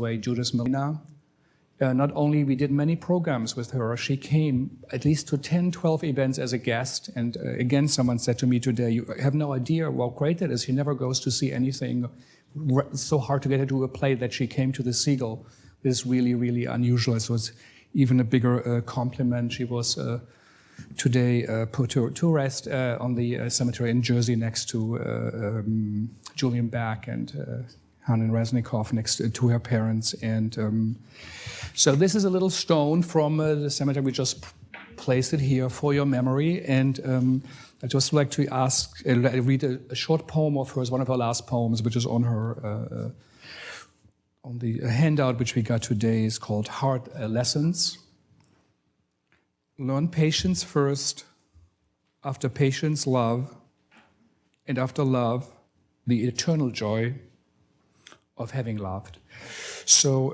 away, Judith Malina. Not only we did many programs with her, she came at least to 10, 12 events as a guest. And again, someone said to me today, you have no idea how great that is. She never goes to see anything. It's so hard to get her to a play that she came to the Seagull. This is really, really unusual. So it's even a bigger compliment. She was today put to rest on the cemetery in Jersey next to Julian Back and Hanan Resnikov next to her parents. And so this is a little stone from the cemetery. We just placed it here for your memory. And I'd just like to read a short poem of hers, one of her last poems, which is on her on the handout which we got today. Is called Hard Lessons. Learn patience first, after patience, love, and after love, the eternal joy of having loved. So,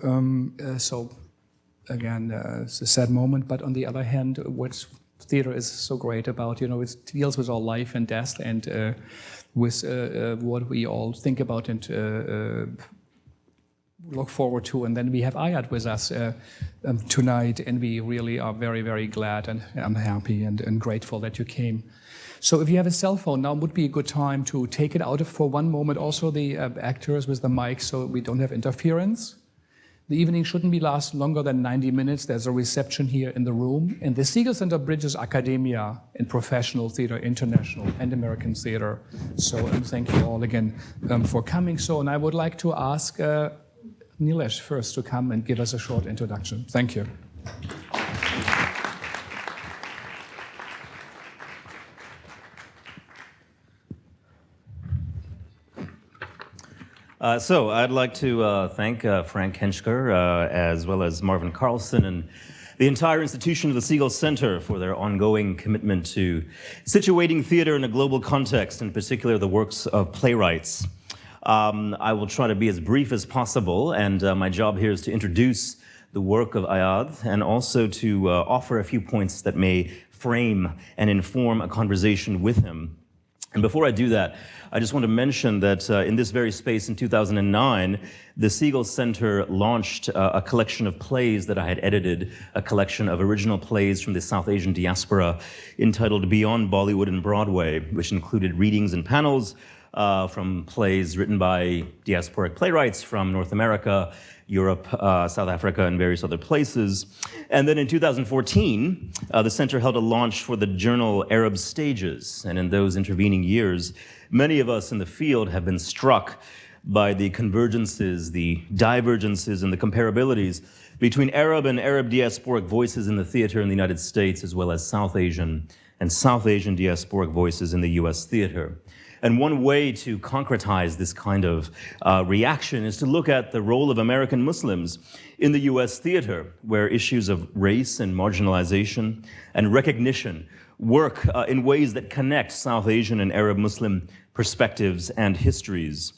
again, it's a sad moment, but on the other hand, what theater is so great about, it deals with our life and death and with what we all think about and look forward to. And then we have Ayad with us tonight, and we really are very, very glad and I'm happy and grateful that you came. So if you have a cell phone, now would be a good time to take it out for one moment. Also the actors with the mic, so we don't have interference. The evening shouldn't be last longer than 90 minutes. There's a reception here in the room. And the Seagull Center bridges academia in professional theater, international and American theater. So thank you all again for coming. So, and I would like to ask Nilesh first to come and give us a short introduction. Thank you. So I'd like to thank Frank Henschker, as well as Marvin Carlson and the entire institution of the Seagull Center for their ongoing commitment to situating theater in a global context, in particular the works of playwrights. I will try to be as brief as possible, and my job here is to introduce the work of Ayad and also to offer a few points that may frame and inform a conversation with him. And before I do that, I just want to mention that in this very space in 2009, the Seagull Center launched a collection of plays that I had edited, a collection of original plays from the South Asian diaspora entitled Beyond Bollywood and Broadway, which included readings and panels from plays written by diasporic playwrights from North America, Europe, South Africa, and various other places. And then in 2014, the center held a launch for the journal Arab Stages. And in those intervening years, many of us in the field have been struck by the convergences, the divergences, and the comparabilities between Arab and Arab diasporic voices in the theater in the United States, as well as South Asian and South Asian diasporic voices in the US theater. And one way to concretize this kind of reaction is to look at the role of American Muslims in the US theater, where issues of race and marginalization and recognition work in ways that connect South Asian and Arab Muslim perspectives and histories.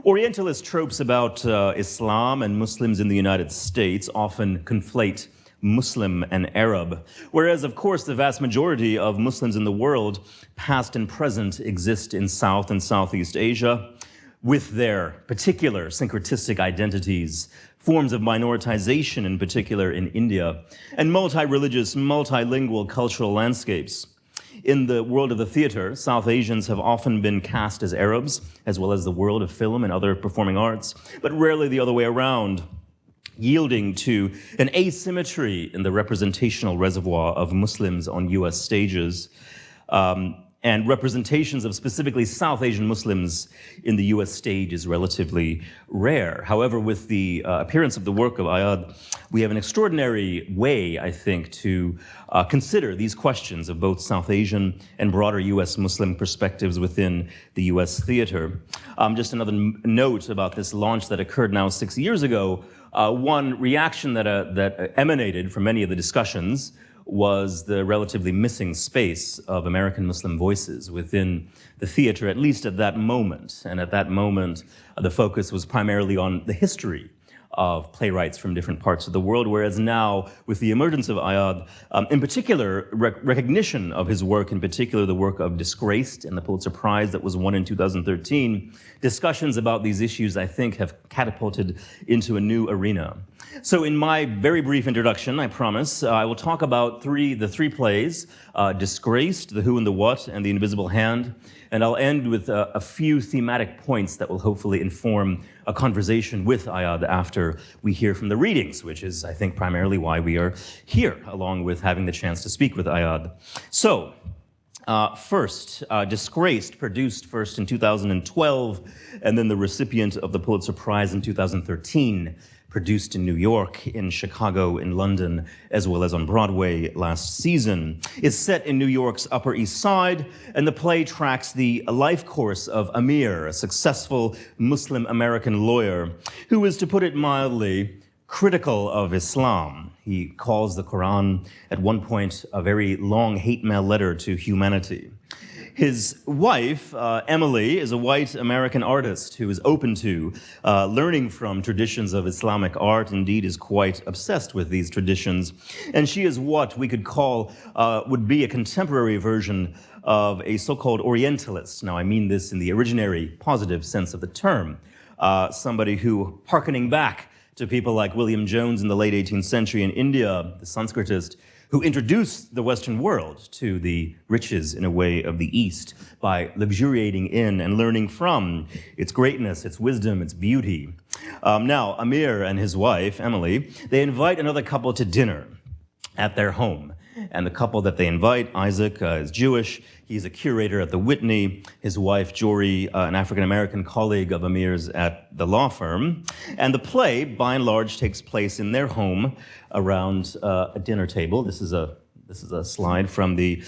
Orientalist tropes about Islam and Muslims in the United States often conflate Muslim and Arab, whereas, of course, the vast majority of Muslims in the world, past and present, exist in South and Southeast Asia with their particular syncretistic identities, forms of minoritization, in particular in India, and multi-religious, multilingual cultural landscapes. In the world of the theater, South Asians have often been cast as Arabs, as well as the world of film and other performing arts, but rarely the other way around, yielding to an asymmetry in the representational reservoir of Muslims on US stages, and representations of specifically South Asian Muslims in the US stage is relatively rare. However, with the appearance of the work of Ayad, we have an extraordinary way, I think, to consider these questions of both South Asian and broader US Muslim perspectives within the US theater. Just another note about this launch that occurred now 6 years ago. One reaction that emanated from many of the discussions was the relatively missing space of American Muslim voices within the theater, at least at that moment. And at that moment, the focus was primarily on the history of playwrights from different parts of the world, whereas now, with the emergence of Ayad, in particular, recognition of his work, in particular the work of Disgraced and the Pulitzer Prize that was won in 2013, discussions about these issues, I think, have catapulted into a new arena. So in my very brief introduction, I promise, I will talk about the three plays, Disgraced, The Who and the What, and The Invisible Hand, and I'll end with a few thematic points that will hopefully inform a conversation with Ayad after we hear from the readings, which is, I think, primarily why we are here, along with having the chance to speak with Ayad. So, first, Disgraced, produced first in 2012, and then the recipient of the Pulitzer Prize in 2013, produced in New York, in Chicago, in London, as well as on Broadway last season. It's set in New York's Upper East Side, and the play tracks the life course of Amir, a successful Muslim-American lawyer, who is, to put it mildly, critical of Islam. He calls the Quran, at one point, a very long hate mail letter to humanity. His wife, Emily, is a white American artist who is open to learning from traditions of Islamic art, indeed is quite obsessed with these traditions. And she is what we could call, would be a contemporary version of a so-called Orientalist. Now, I mean this in the originary positive sense of the term. Somebody who, hearkening back to people like William Jones in the late 18th century in India, the Sanskritist, who introduced the Western world to the riches, in a way, of the East by luxuriating in and learning from its greatness, its wisdom, its beauty. Now, Amir and his wife, Emily, they invite another couple to dinner at their home. And the couple that they invite, Isaac, is Jewish. He's a curator at the Whitney. His wife, Jory, an African-American colleague of Amir's at the law firm. And the play, by and large, takes place in their home around a dinner table. This is a slide from the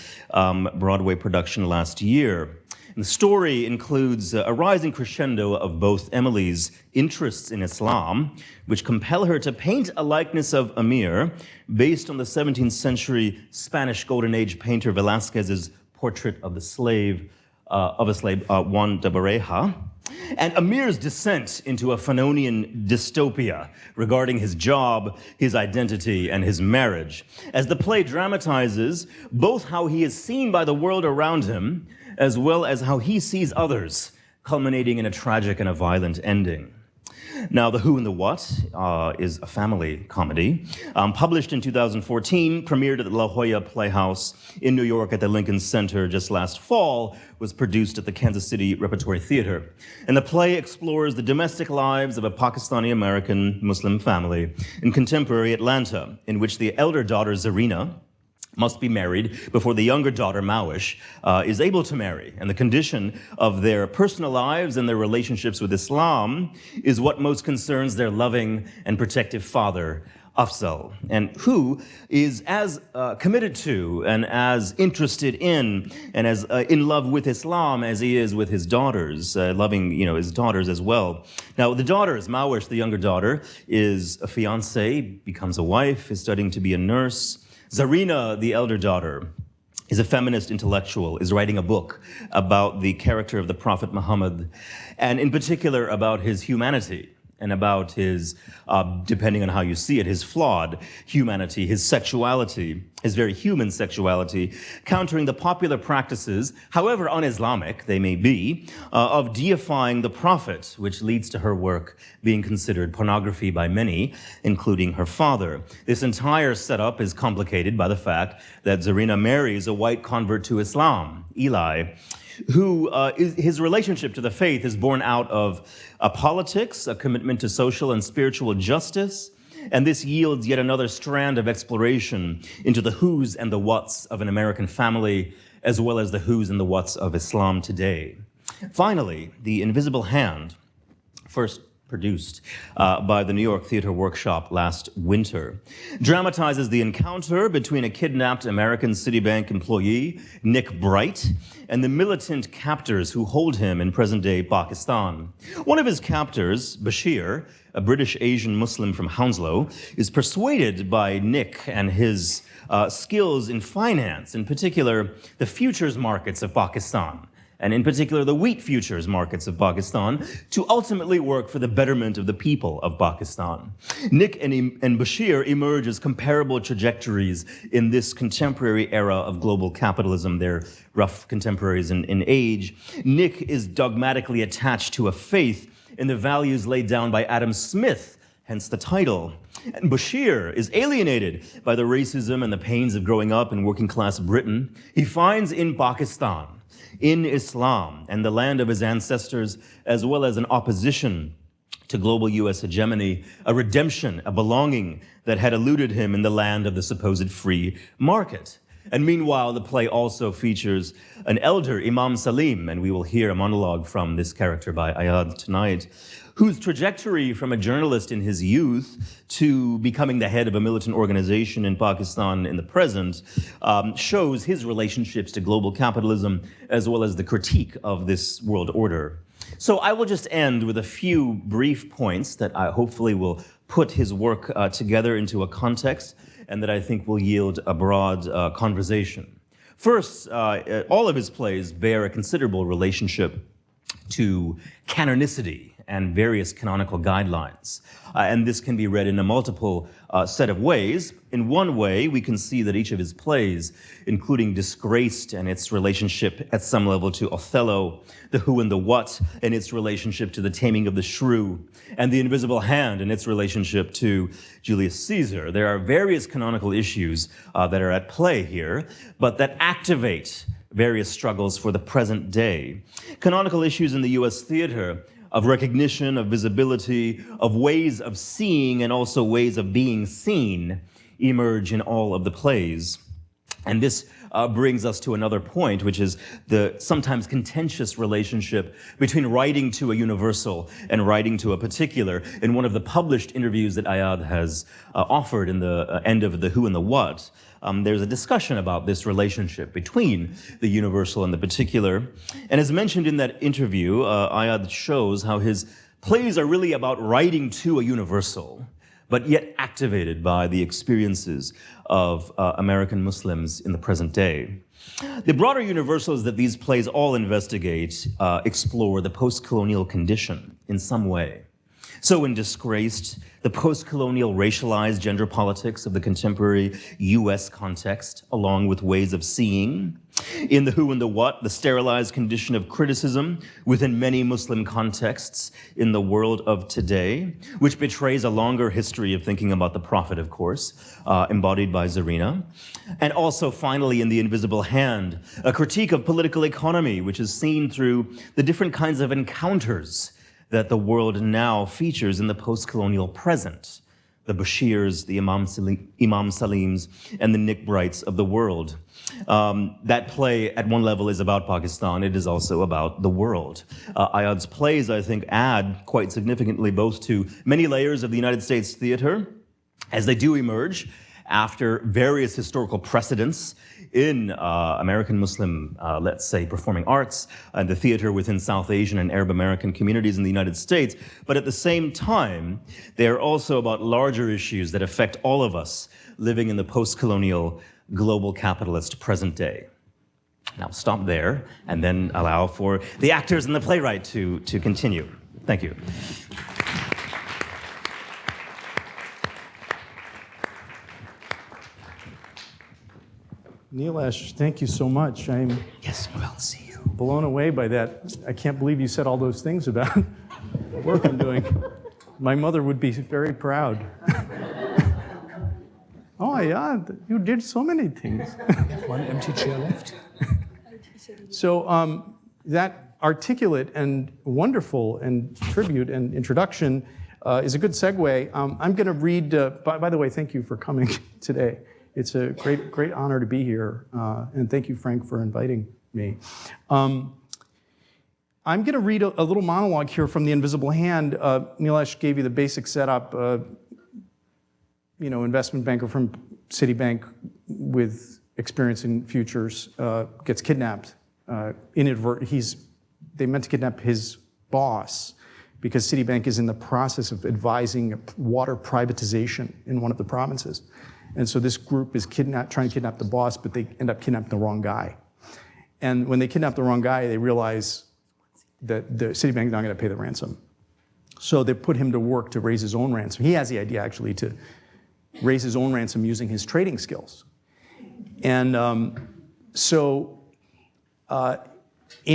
Broadway production last year. And the story includes a rising crescendo of both Emily's interests in Islam, which compel her to paint a likeness of Amir based on the 17th century Spanish Golden Age painter Velázquez's portrait of a slave, Juan de Bareja, and Amir's descent into a Fanonian dystopia regarding his job, his identity, and his marriage, as the play dramatizes both how he is seen by the world around him, as well as how he sees others, culminating in a tragic and a violent ending. Now, The Who and the What is a family comedy. Published in 2014, premiered at the La Jolla Playhouse in New York at the Lincoln Center just last fall, was produced at the Kansas City Repertory Theater. And the play explores the domestic lives of a Pakistani-American Muslim family in contemporary Atlanta, in which the elder daughter, Zarina, must be married before the younger daughter, Mawish, is able to marry. And the condition of their personal lives and their relationships with Islam is what most concerns their loving and protective father, Afzal, and who is as committed to and as interested in and as in love with Islam as he is with his daughters, loving his daughters as well. Now, the daughters, Mawish, the younger daughter, is a fiancée, becomes a wife, is studying to be a nurse. Zarina, the elder daughter, is a feminist intellectual, is writing a book about the character of the Prophet Muhammad, and in particular about his humanity and about his, depending on how you see it, his flawed humanity, his sexuality, his very human sexuality, countering the popular practices, however un-Islamic they may be, of deifying the Prophet, which leads to her work being considered pornography by many, including her father. This entire setup is complicated by the fact that Zarina marries a white convert to Islam, Eli, who his relationship to the faith is born out of politics, a commitment to social and spiritual justice, and this yields yet another strand of exploration into the who's and the what's of an American family, as well as the who's and the what's of Islam today. Finally, The Invisible Hand, first produced by the New York Theater Workshop last winter, dramatizes the encounter between a kidnapped American Citibank employee, Nick Bright, and the militant captors who hold him in present-day Pakistan. One of his captors, Bashir, a British Asian Muslim from Hounslow, is persuaded by Nick and his skills in finance, in particular the futures markets of Pakistan, and in particular the wheat futures markets of Pakistan, to ultimately work for the betterment of the people of Pakistan. Nick and Bashir emerge as comparable trajectories in this contemporary era of global capitalism. They're rough contemporaries in age. Nick is dogmatically attached to a faith in the values laid down by Adam Smith, hence the title. And Bashir is alienated by the racism and the pains of growing up in working class Britain. He finds in Pakistan, in Islam, and the land of his ancestors, as well as an opposition to global US hegemony, a redemption, a belonging that had eluded him in the land of the supposed free market. And meanwhile, the play also features an elder, Imam Salim, and we will hear a monologue from this character by Ayad tonight, whose trajectory from a journalist in his youth to becoming the head of a militant organization in Pakistan in the present shows his relationships to global capitalism as well as the critique of this world order. So I will just end with a few brief points that I hopefully will put his work together into a context and that I think will yield a broad conversation. First, all of his plays bear a considerable relationship to canonicity and various canonical guidelines. And this can be read in a multiple set of ways. In one way, we can see that each of his plays, including Disgraced and its relationship at some level to Othello, The Who and the What and its relationship to The Taming of the Shrew, and The Invisible Hand and its relationship to Julius Caesar. There are various canonical issues that are at play here, but that activate various struggles for the present day. Canonical issues in the US theater of recognition, of visibility, of ways of seeing, and also ways of being seen emerge in all of the plays. And this brings us to another point, which is the sometimes contentious relationship between writing to a universal and writing to a particular. In one of the published interviews that Ayad has offered in the end of The Who and the What, there's a discussion about this relationship between the universal and the particular. And as mentioned in that interview, Ayad shows how his plays are really about writing to a universal, but yet activated by the experiences of American Muslims in the present day. The broader universals that these plays all investigate explore the post-colonial condition in some way. So in Disgraced, the post-colonial racialized gender politics of the contemporary US context, along with ways of seeing. In The Who and the What, the sterilized condition of criticism within many Muslim contexts in the world of today, which betrays a longer history of thinking about the Prophet, of course, embodied by Zarina. And also, finally, in The Invisible Hand, a critique of political economy, which is seen through the different kinds of encounters that the world now features in the post-colonial present. The Bashirs, the Imam Salims, and the Nick Brights of the world. That play, at one level, is about Pakistan. It is also about the world. Ayad's plays, I think, add quite significantly both to many layers of the United States theater, as they do emerge after various historical precedents in American Muslim, let's say, performing arts and the theater within South Asian and Arab American communities in the United States. But at the same time, they're also about larger issues that affect all of us living in the post-colonial global capitalist present day. Now stop there and then allow for the actors and the playwright to continue. Thank you. Nilesh, thank you so much. I'm Yes, we'll see you. blown away by that. I can't believe you said all those things about the work I'm doing. My mother would be very proud. Oh, yeah, you did so many things. One empty chair left. So that articulate and wonderful and tribute and introduction is a good segue. I'm going to read, by the way, thank you for coming today. It's a great honor to be here, and thank you, Frank, for inviting me. I'm going to read a little monologue here from The Invisible Hand. Nilesh gave you the basic setup. Investment banker from Citibank with experience in futures gets kidnapped. They meant to kidnap his boss because Citibank is in the process of advising water privatization in one of the provinces. And so this group is trying to kidnap the boss, but they end up kidnapping the wrong guy. And when they kidnap the wrong guy, they realize that the Citibank's not going to pay the ransom. So they put him to work to raise his own ransom. He has the idea, actually, to raise his own ransom using his trading skills. And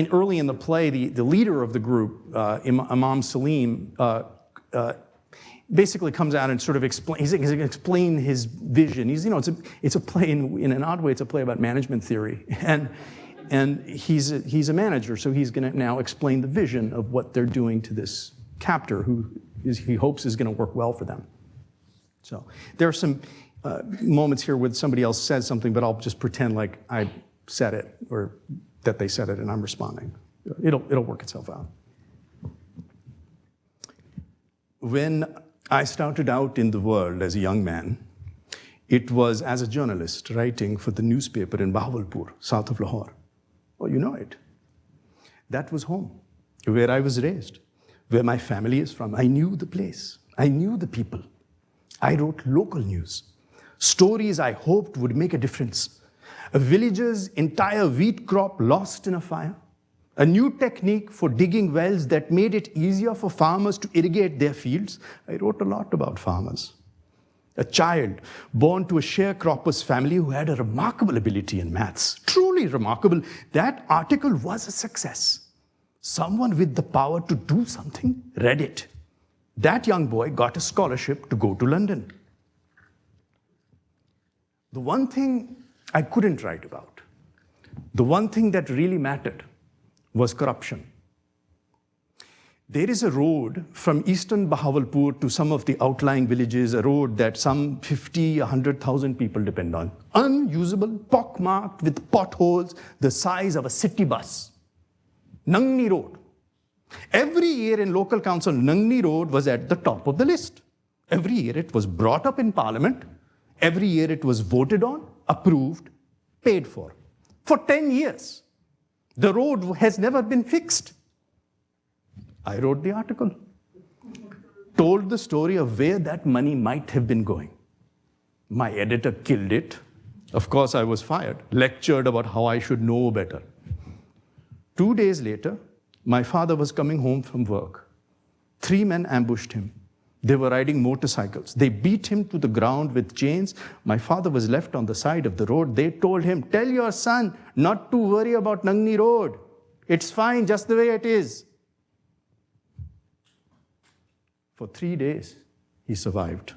early in the play, the leader of the group, Imam Salim, basically comes out and sort of he's going to explain his vision. It's a play in an odd way. It's a play about management theory, and he's a manager, so he's going to now explain the vision of what they're doing to this captor, who he hopes is going to work well for them. So there are some moments here where somebody else says something, but I'll just pretend like I said it or that they said it, and I'm responding. It'll work itself out. When I started out in the world as a young man, it was as a journalist writing for the newspaper in Bahawalpur, south of Lahore. Oh, you know it. That was home, where I was raised, where my family is from. I knew the place. I knew the people. I wrote local news, stories I hoped would make a difference. A village's entire wheat crop lost in a fire. A new technique for digging wells that made it easier for farmers to irrigate their fields. I wrote a lot about farmers. A child born to a sharecropper's family who had a remarkable ability in maths. Truly remarkable. That article was a success. Someone with the power to do something read it. That young boy got a scholarship to go to London. The one thing I couldn't write about, the one thing that really mattered, was corruption. There is a road from eastern Bahawalpur to some of the outlying villages, a road that some 50, 100,000 people depend on. Unusable, pockmarked with potholes the size of a city bus. Nangni Road. Every year in local council, Nangni Road was at the top of the list. Every year it was brought up in parliament. Every year it was voted on, approved, paid for. For 10 years. The road has never been fixed. I wrote the article, told the story of where that money might have been going. My editor killed it. Of course, I was fired, lectured about how I should know better. 2 days later, my father was coming home from work. 3 men ambushed him. They were riding motorcycles. They beat him to the ground with chains. My father was left on the side of the road. They told him, "Tell your son not to worry about Nangni Road. It's fine just the way it is." For 3 days, he survived.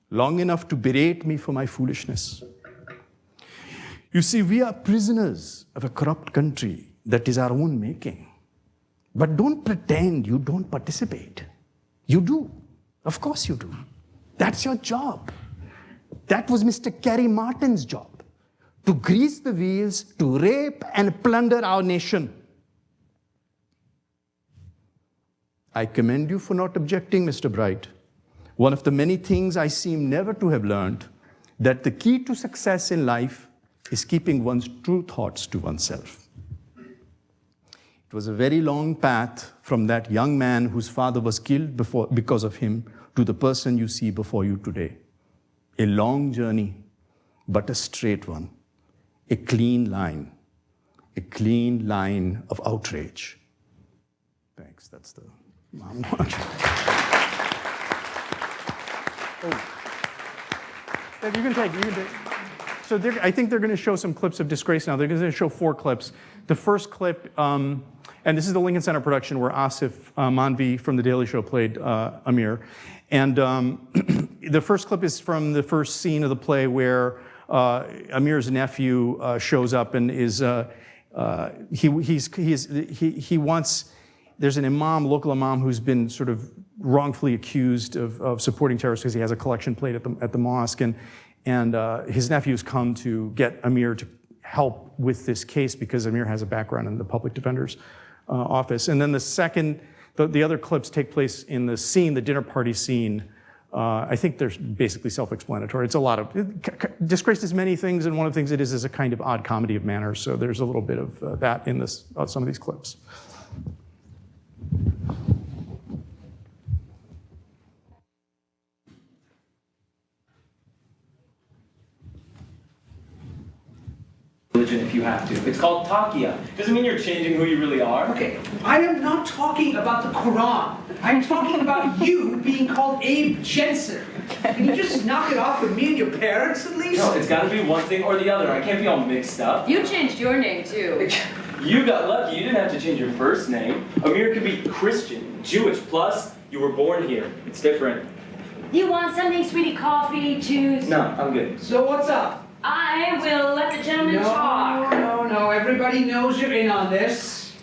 Long enough to berate me for my foolishness. You see, we are prisoners of a corrupt country that is our own making. But don't pretend you don't participate. You do. Of course you do. That's your job. That was Mr. Carey Martin's job. To grease the wheels, to rape and plunder our nation. I commend you for not objecting, Mr. Bright. One of the many things I seem never to have learned, that the key to success in life is keeping one's true thoughts to oneself. It was a very long path from that young man whose father was killed because of him to the person you see before you today. A long journey, but a straight one. A clean line of outrage. Thanks, that's the mom one. You can take. So I think they're going to show some clips of Disgraced now. They're going to show 4 clips. The first clip, and this is the Lincoln Center production where Asif Manvi from The Daily Show played Amir. And the first clip is from the first scene of the play where Amir's nephew shows up and is he wants. There's an imam, local imam, who's been sort of wrongfully accused of supporting terrorists because he has a collection plate at the mosque, and his nephew's come to get Amir to help with this case because Amir has a background in the public defender's office. And then the other clips take place in the scene, the dinner party scene. I think they're basically self-explanatory. It's a lot of, Disgraced is many things, and one of the things it is a kind of odd comedy of manners, so there's a little bit of that in some of these clips. religion if you have to. It's called taqiyya. Doesn't mean you're changing who you really are. Okay, I am not talking about the Quran. I'm talking about you being called Abe Jensen. Can you just knock it off with me and your parents at least? No, it's got to be one thing or the other. I can't be all mixed up. You changed your name too. You got lucky. You didn't have to change your first name. Amir could be Christian, Jewish, plus you were born here. It's different. You want something, sweetie? Coffee, juice? No, I'm good. So what's up? I will let the gentleman talk. No. Everybody knows you're in on this.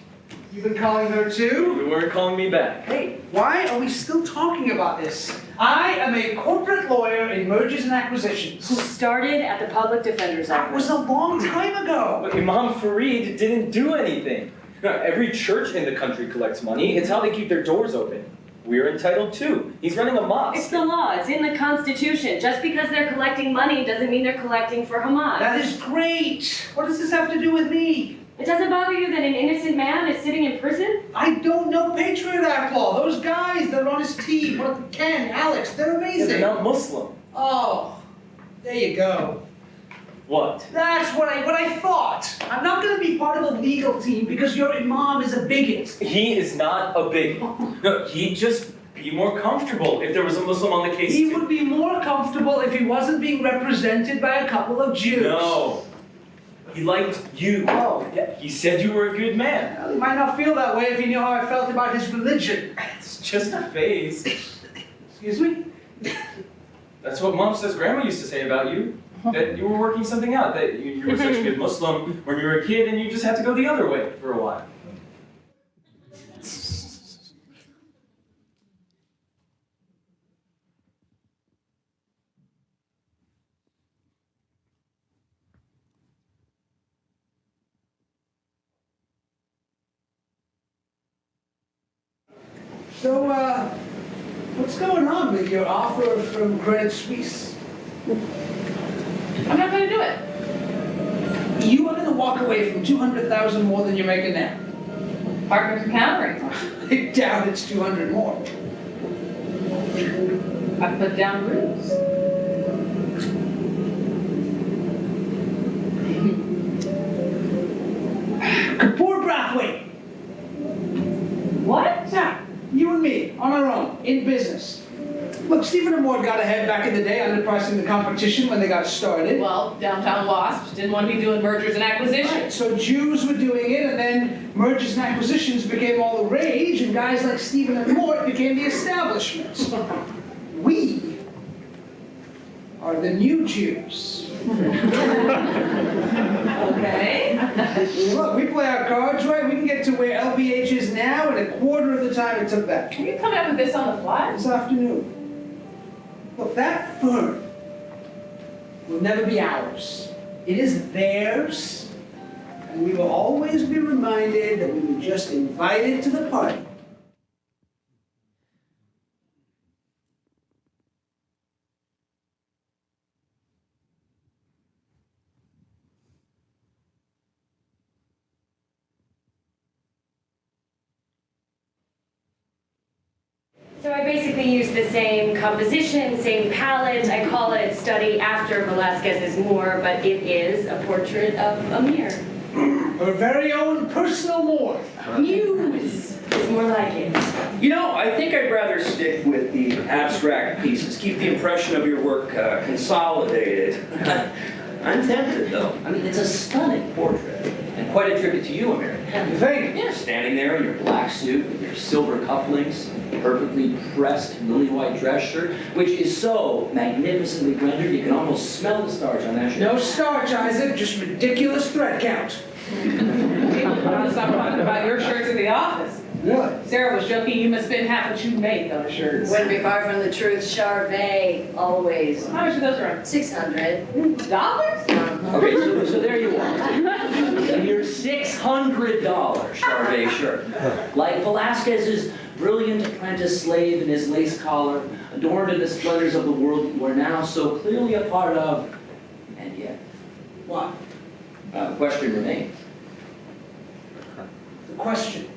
You've been calling her too? You weren't calling me back. Hey, why are we still talking about this? I am a corporate lawyer in mergers and acquisitions. Who started at the public defender's That was office. a long time ago. But Imam Fareed didn't do anything. No, every church in the country collects money. It's how they keep their doors open. We're entitled too. He's running a mosque. It's the law. It's in the Constitution. Just because they're collecting money doesn't mean they're collecting for Hamas. That is great. What does this have to do with me? It doesn't bother you that an innocent man is sitting in prison? I don't know Patriot Act law. Those guys that are on his team, Ken, Alex, they're Yeah, amazing. they're not Muslim. Oh, there you go. What? That's what I thought. I'm not going to be part of a legal team because your imam is a bigot. He is not a bigot. No, he'd just be more comfortable if there was a Muslim on the case. He too. would be more comfortable if he wasn't being represented by a couple of Jews. No. He liked you. Oh. Yeah, he said you were a good man. Well, he might not feel that way if he knew how I felt about his religion. It's just a phase. Excuse me? That's what Mom says Grandma used to say about you. That you were working something out. That you were such a good Muslim when you were a kid and you just had to go the other way for a while. So, what's going on with your offer from Credit Suisse? I'm not going to do it. You are going to walk away from $200,000 more than you're making now. Partners are countering. I doubt it's 200 more. I put down roots. Kapoor Brathwaite. What? Now, you and me, on our own, in business. Look, Stephen and Ward got ahead back in the day underpricing the competition when they got started. Well, downtown Wasps didn't want to be doing mergers and acquisitions. Right, so Jews were doing it, and then mergers and acquisitions became all the rage, and guys like Stephen and Mort became the establishment. We are the new Jews. Okay. Look, we play our cards right, we can get to where LBH is now in a quarter of the time it took that. Are you coming up with this on the fly? This afternoon. Look, that firm will never be ours. It is theirs, and we will always be reminded that we were just invited to the party. So I basically use the same composition, same palette. I call it Study After Velázquez's Moor, but it is a portrait of Amir. Her very own personal Moor. Muse is more like it. You know, I think I'd rather stick with the abstract pieces, keep the impression of your work consolidated. I'm tempted, though. I mean, it's a stunning portrait, and quite a tribute to you, Amir. You think? Yeah, standing there in your black suit with your silver cufflinks, perfectly pressed lily-white dress shirt, which is so magnificently rendered you can almost smell the starch on that shirt. No starch, Isaac, just ridiculous thread count. People don't stop talking about your shirts in the office. What? Sarah was joking you must spend half what you make on shirts. Wouldn't be far from the truth. Charvet, always. How much do those run? $600. Dollars? Okay, so there you are. Your $600 Charvet shirt. Like Velázquez's brilliant apprentice slave in his lace collar, adorned in the splendors of the world you are now so clearly a part of, and yet. What? The question remains. The question.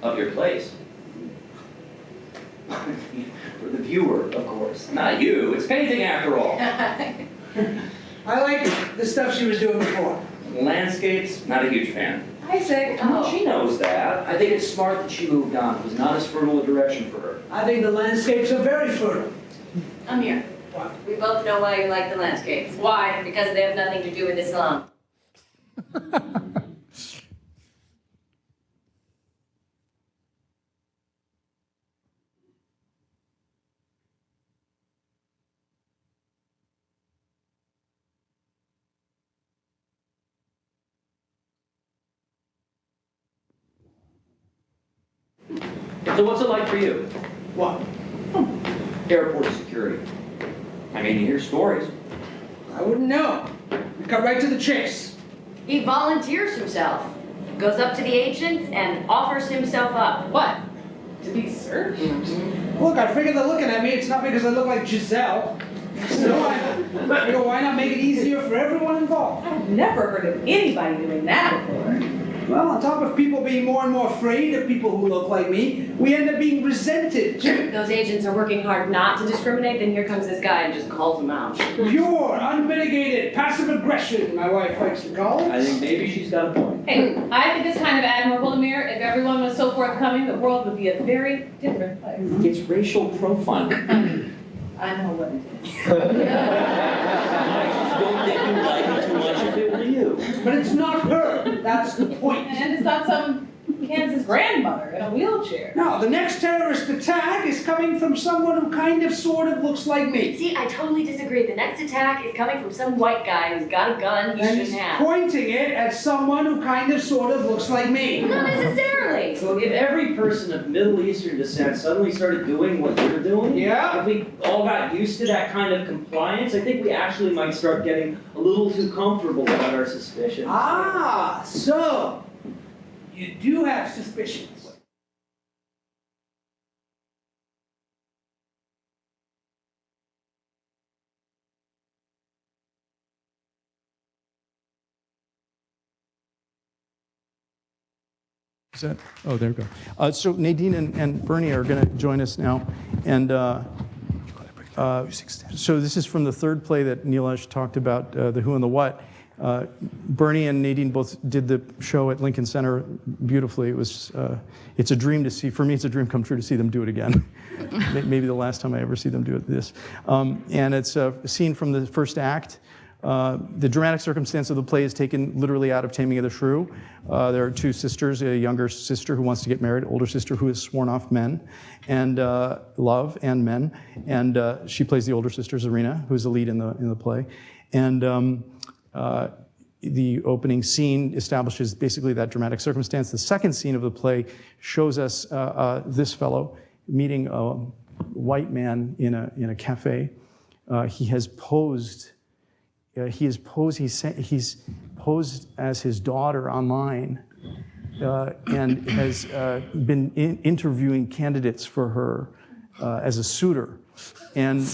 Of your place. For the viewer, of course. Not you. It's painting after all. I like the stuff she was doing before. Landscapes, not a huge fan. Isaac, She knows that. I think it's smart that she moved on. It was not as fertile a direction for her. I think the landscapes are very fertile. Amir, What? we both know why you like the landscapes. Why? Because they have nothing to do with Islam. So what's it like for you? What? Airport security. I mean, you hear stories. I wouldn't know. We cut right to the chase. He volunteers himself, goes up to the agents and offers himself up. what? To be searched? Look, I figure they're looking at me. It's not because I look like Giselle. So I figure why not make it easier for everyone involved? I've never heard of anybody doing that before. Well, on top of people being more and more afraid of people who look like me, we end up being resented. Those agents are working hard not to discriminate, then here comes this guy and just calls them out. Pure, unmitigated, passive aggression, my wife likes to call it. I think maybe she's got a point. Hey, I think it's kind of admirable, Amir. If everyone was so forthcoming, the world would be a very different place. It's racial profiling. I know what it is. I don't think you'd like it too much if it were you. But it's not her. That's the point. And it's not some Kansas grandmother in a wheelchair. No, the next terrorist attack is coming from someone who kind of, sort of looks like me. See, I totally disagree. The next attack is coming from some white guy who's got a gun he And shouldn't he's have. pointing it at someone who kind of, sort of looks like me. Not necessarily. So if every person of Middle Eastern descent suddenly started doing what you're doing, Yeah. if we all got used to that kind of compliance, I think we actually might start getting a little too comfortable about our suspicions. Ah, so you do have suspicions. Is that? Oh, there we go. So Nadine and Bernie are going to join us now. And so this is from the third play that Neelesh talked about, The Who and the What. Bernie and Nadine both did the show at Lincoln Center beautifully. It was, it's a dream to see, for me it's a dream come true to see them do it again. Maybe the last time I ever see them do this. And it's a scene from the first act. The dramatic circumstance of the play is taken literally out of Taming of the Shrew. There are two sisters, a younger sister who wants to get married, older sister who has sworn off men, and love and men. And she plays the older sister, Zarina, who's the lead in the play. And the opening scene establishes basically that dramatic circumstance. The second scene of the play shows us this fellow meeting a white man in a cafe. He's posed as his daughter online and has been interviewing candidates for her as a suitor. And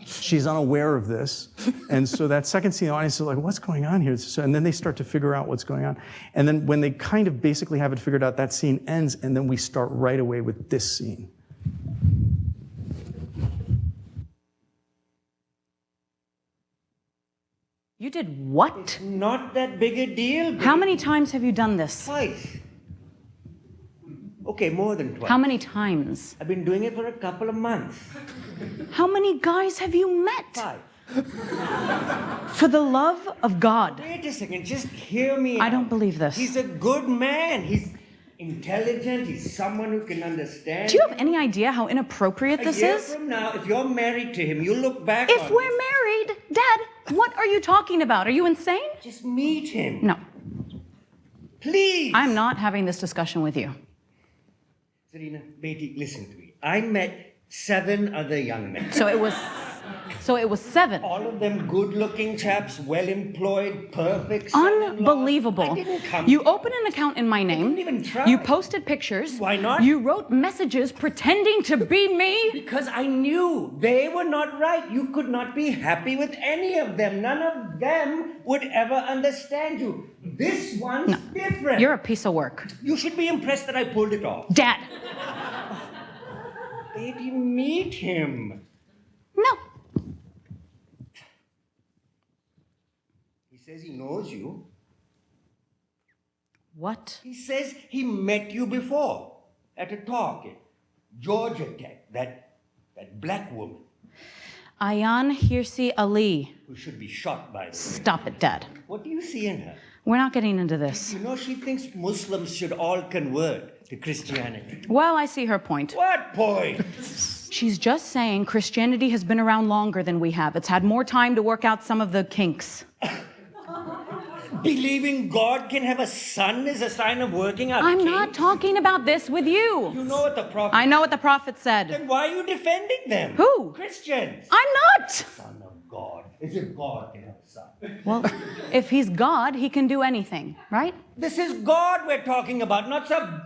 she's unaware of this. And so that second scene, the audience is like, what's going on here? And then they start to figure out what's going on. And then when they kind of basically have it figured out, that scene ends, and then we start right away with this scene. You did what? Not that big a deal. How many times have you done this? Twice. Okay, more than twice. How many times? I've been doing it for a couple of months. How many guys have you met? 5. For the love of God. Wait a second, just hear me I out. don't believe this. He's a good man. He's intelligent. He's someone who can understand. Do you have any idea how inappropriate this A year is? from now, if you're married to him, you'll look back If on we're it. married, Dad, what are you talking about? Are you insane? Just meet him. No, Please. I'm not having this discussion with you. Serena, Beatty, listen to me. I met 7 other young men. So it was 7. All of them good-looking chaps, well-employed, perfect. son-in-laws. Unbelievable. I didn't come. You opened an account in my name. didn't even try. You posted pictures. Why not? You wrote messages pretending to be me. Because I knew they were not right. You could not be happy with any of them. None of them would ever understand you. This one's different. You're a piece of work. You should be impressed that I pulled it off. Dad. Did you meet him? No. says he knows you. What? He says he met you before at a talk at Georgia Tech, that black woman. Ayan Hirsi Ali. Who should be shot, by the way. Stop it, Dad. What do you see in her? We're not getting into this. You know, she thinks Muslims should all convert to Christianity. Well, I see her point. What point? She's just saying Christianity has been around longer than we have. It's had more time to work out some of the kinks. Believing God can have a son is a sign of working out I'm kinks? not talking about this with you. You know what the prophet... I know what the prophet said. Then why are you defending them? Who? Christians. I'm not. Son of God. As if God can have a son. Well, if he's God, he can do anything, right? This is God we're talking about, not some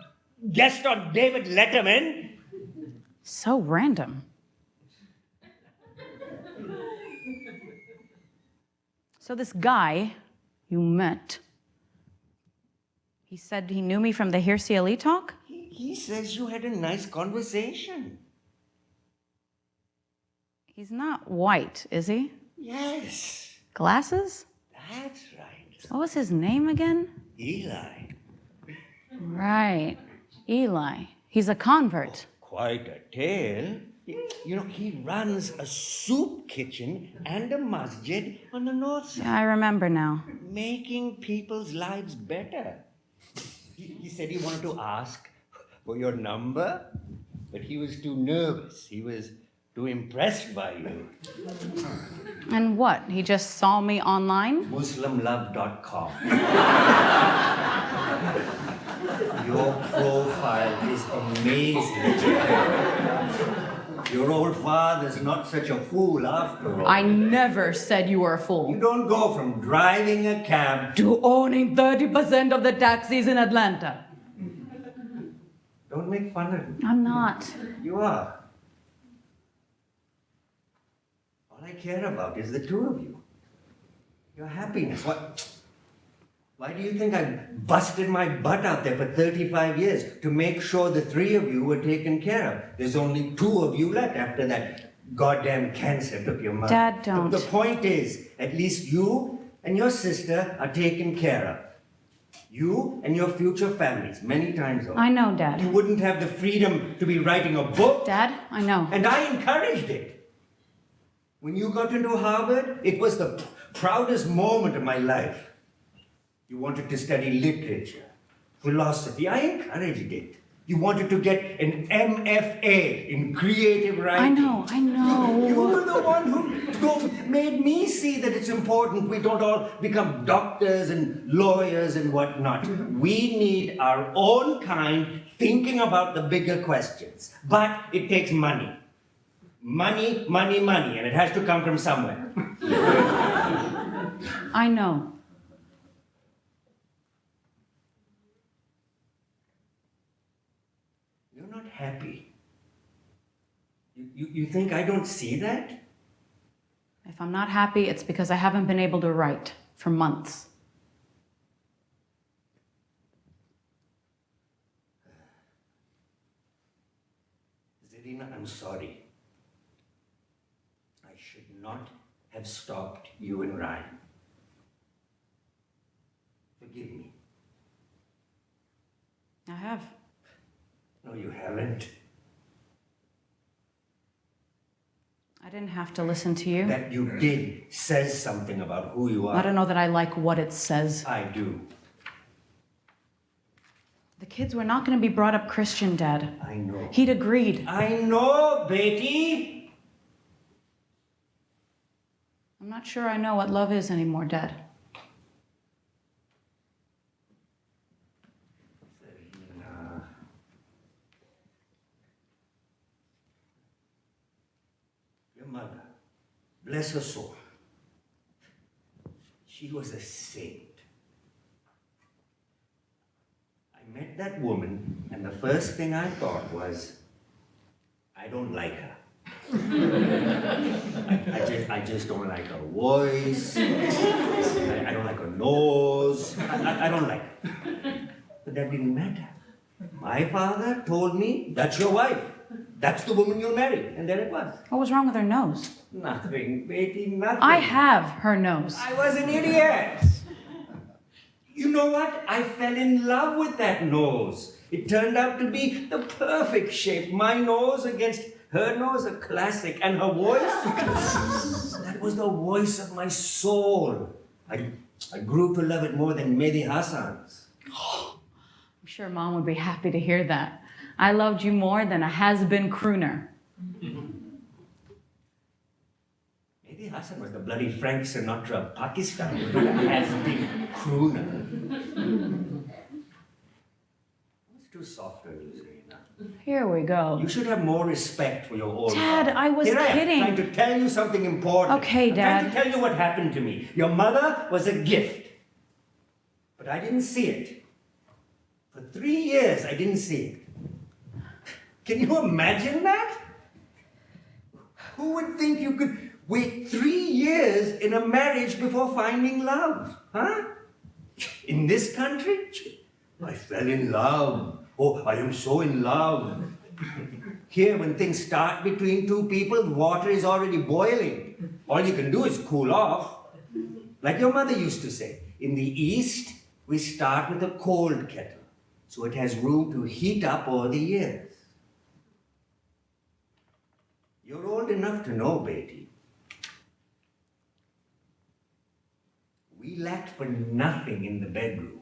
guest on David Letterman. So random. So this guy you met, he said he knew me from the Hirsi Ali talk? He says you had a nice conversation. He's not white, is he? Yes. Glasses? That's right. What was his name again? Eli. Right. Eli. He's a convert. Quite a tale. You know, he runs a soup kitchen and a masjid on the north side. Yeah, I remember now. Making people's lives better. He said he wanted to ask for your number, but he was too nervous. He was too impressed by you. And what? He just saw me online? Muslimlove.com. Your profile is amazing. Your old father's not such a fool after all. I never said you were a fool. You don't go from driving a cab to owning 30% of the taxis in Atlanta. Don't make fun of me. I'm not. You are. All I care about is the two of you. Your happiness. Why do you think I busted my butt out there for 35 years to make sure the three of you were taken care of? There's only two of you left after that goddamn cancer took your mother. Dad, don't. The point is, at least you and your sister are taken care of. You and your future families, many times over. I know, Dad. You wouldn't have the freedom to be writing a book. Dad, I know. And I encouraged it. When you got into Harvard, it was the proudest moment of my life. You wanted to study literature, philosophy. I encouraged it. You wanted to get an MFA in creative writing. I know. You were the one who made me see that it's important we don't all become doctors and lawyers and whatnot. We need our own kind thinking about the bigger questions. But it takes money. Money, money, money. And it has to come from somewhere. I know. Happy. You think I don't see that? If I'm not happy, it's because I haven't been able to write for months. Zarina, I'm sorry. I should not have stopped you and Ryan. Forgive me. I have. No, you haven't. I didn't have to listen to you. That you did says something about who you are. I don't know that I like what it says. I do. The kids were not going to be brought up Christian, Dad. I know. He'd agreed. I know, Betty. I'm not sure I know what love is anymore, Dad. Mother, bless her soul. She was a saint. I met that woman, and the first thing I thought was, I don't like her. I just don't like her voice. I don't like her nose. I don't like her. But that didn't matter. My father told me, that's your wife. That's the woman you'll marry. And there it was. What was wrong with her nose? Nothing, Betty, nothing. I have her nose. I was an idiot. You know what? I fell in love with that nose. It turned out to be the perfect shape. My nose against her nose, a classic. And her voice, that was the voice of my soul. I grew to love it more than Mehdi Hassan's. I'm sure Mom would be happy to hear that. I loved you more than a has-been crooner. Mehdi Hassan was the bloody Frank Sinatra of Pakistan. Has-been crooner. It's too soft on you, Zarina. Here we go. You should have more respect for your old Dad, mother. I was Here kidding. I am, trying to tell you something important. Okay, I'm Dad. trying to tell you what happened to me. Your mother was a gift, but I didn't see it. For 3 years, I didn't see it. Can you imagine that? Who would think you could wait 3 years in a marriage before finding love? Huh? In this country? I fell in love. Oh, I am so in love. Here, when things start between two people, the water is already boiling. All you can do is cool off. Like your mother used to say, in the East, we start with a cold kettle, so it has room to heat up over the years. You're old enough to know, Beti. We lacked for nothing in the bedroom.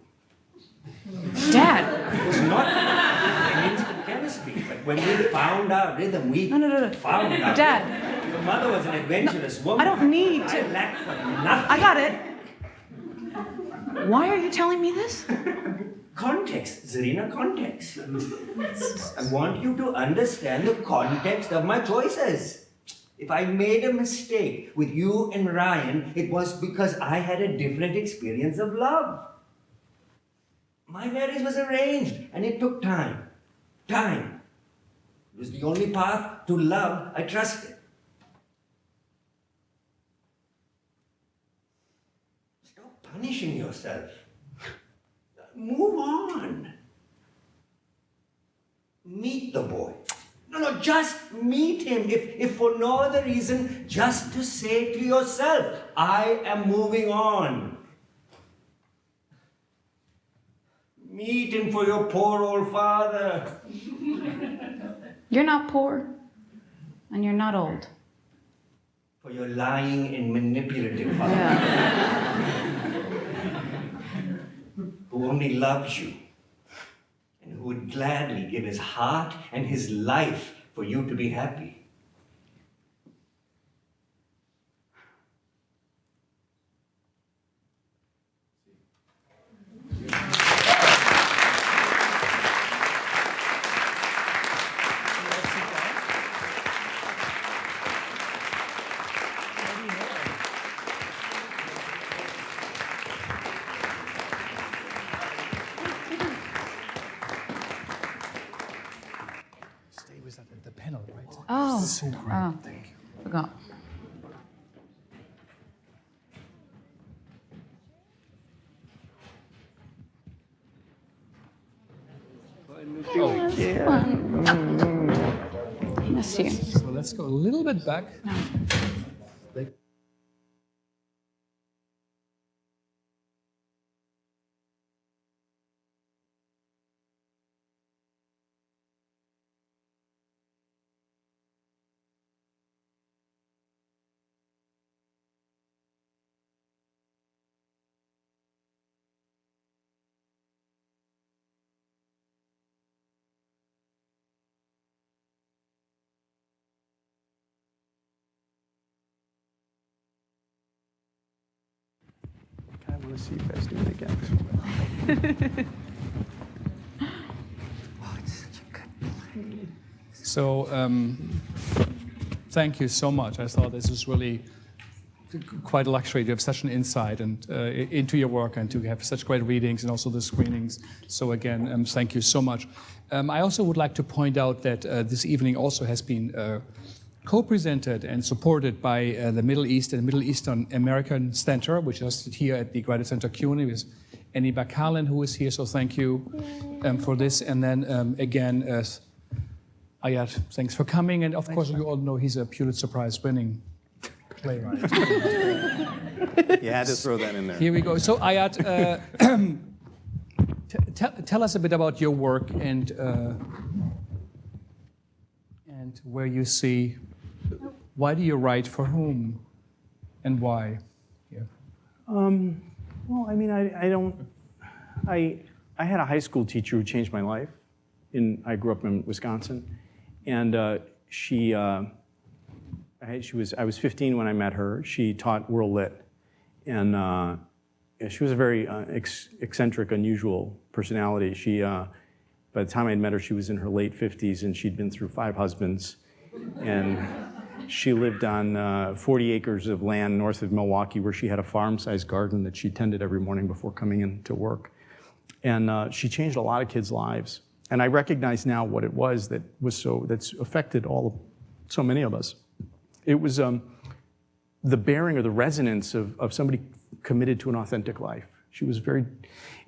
Dad! It was not an instant chemistry, but when we found our rhythm, we found our Dad. rhythm. Your mother was an adventurous woman. I don't need to. I lacked for nothing. I got it. Why are you telling me this? Context, Zarina, context. I want you to understand the context of my choices. If I made a mistake with you and Ryan, it was because I had a different experience of love. My marriage was arranged, and it took time. Time. It was the only path to love I trusted. Stop punishing yourself. Move on. Meet the boy. No, just meet him. If for no other reason, just to say to yourself, I am moving on. Meet him for your poor old father. You're not poor, and you're not old. For your lying and manipulative father. Yeah. Who only loves you. And who would gladly give his heart and his life for you to be happy. The panel, right? Oh. This is so great. Oh. Thank you. Forgot. I miss you. So let's go a little bit back. No. I want to see you guys do it again. So thank you so much. I thought this is really quite a luxury to have such an insight and into your work and to have such great readings and also the screenings. So again, thank you so much. I also would like to point out that this evening also has been co-presented and supported by the Middle East and Middle Eastern American Center, which is here at the Graduate Center CUNY with Annie Bakalan, who is here. So thank you for this. And then again, Ayad, thanks for coming. And of course, you all know he's a Pulitzer Prize winning playwright. You had to throw that in there. Here we go. So Ayad, tell us a bit about your work and where you see. Why do you write? For whom? And why? Yeah. Well, I mean, I had a high school teacher who changed my life. I grew up in Wisconsin, and I was 15 when I met her. She taught World Lit, and she was a very eccentric, unusual personality. By the time I met her, she was in her late 50s, and she'd been through 5 husbands, and she lived on 40 acres of land north of Milwaukee, where she had a farm-sized garden that she tended every morning before coming in to work. And she changed a lot of kids' lives. And I recognize now what it was that's affected so many of us. It was the bearing or the resonance of somebody committed to an authentic life. It was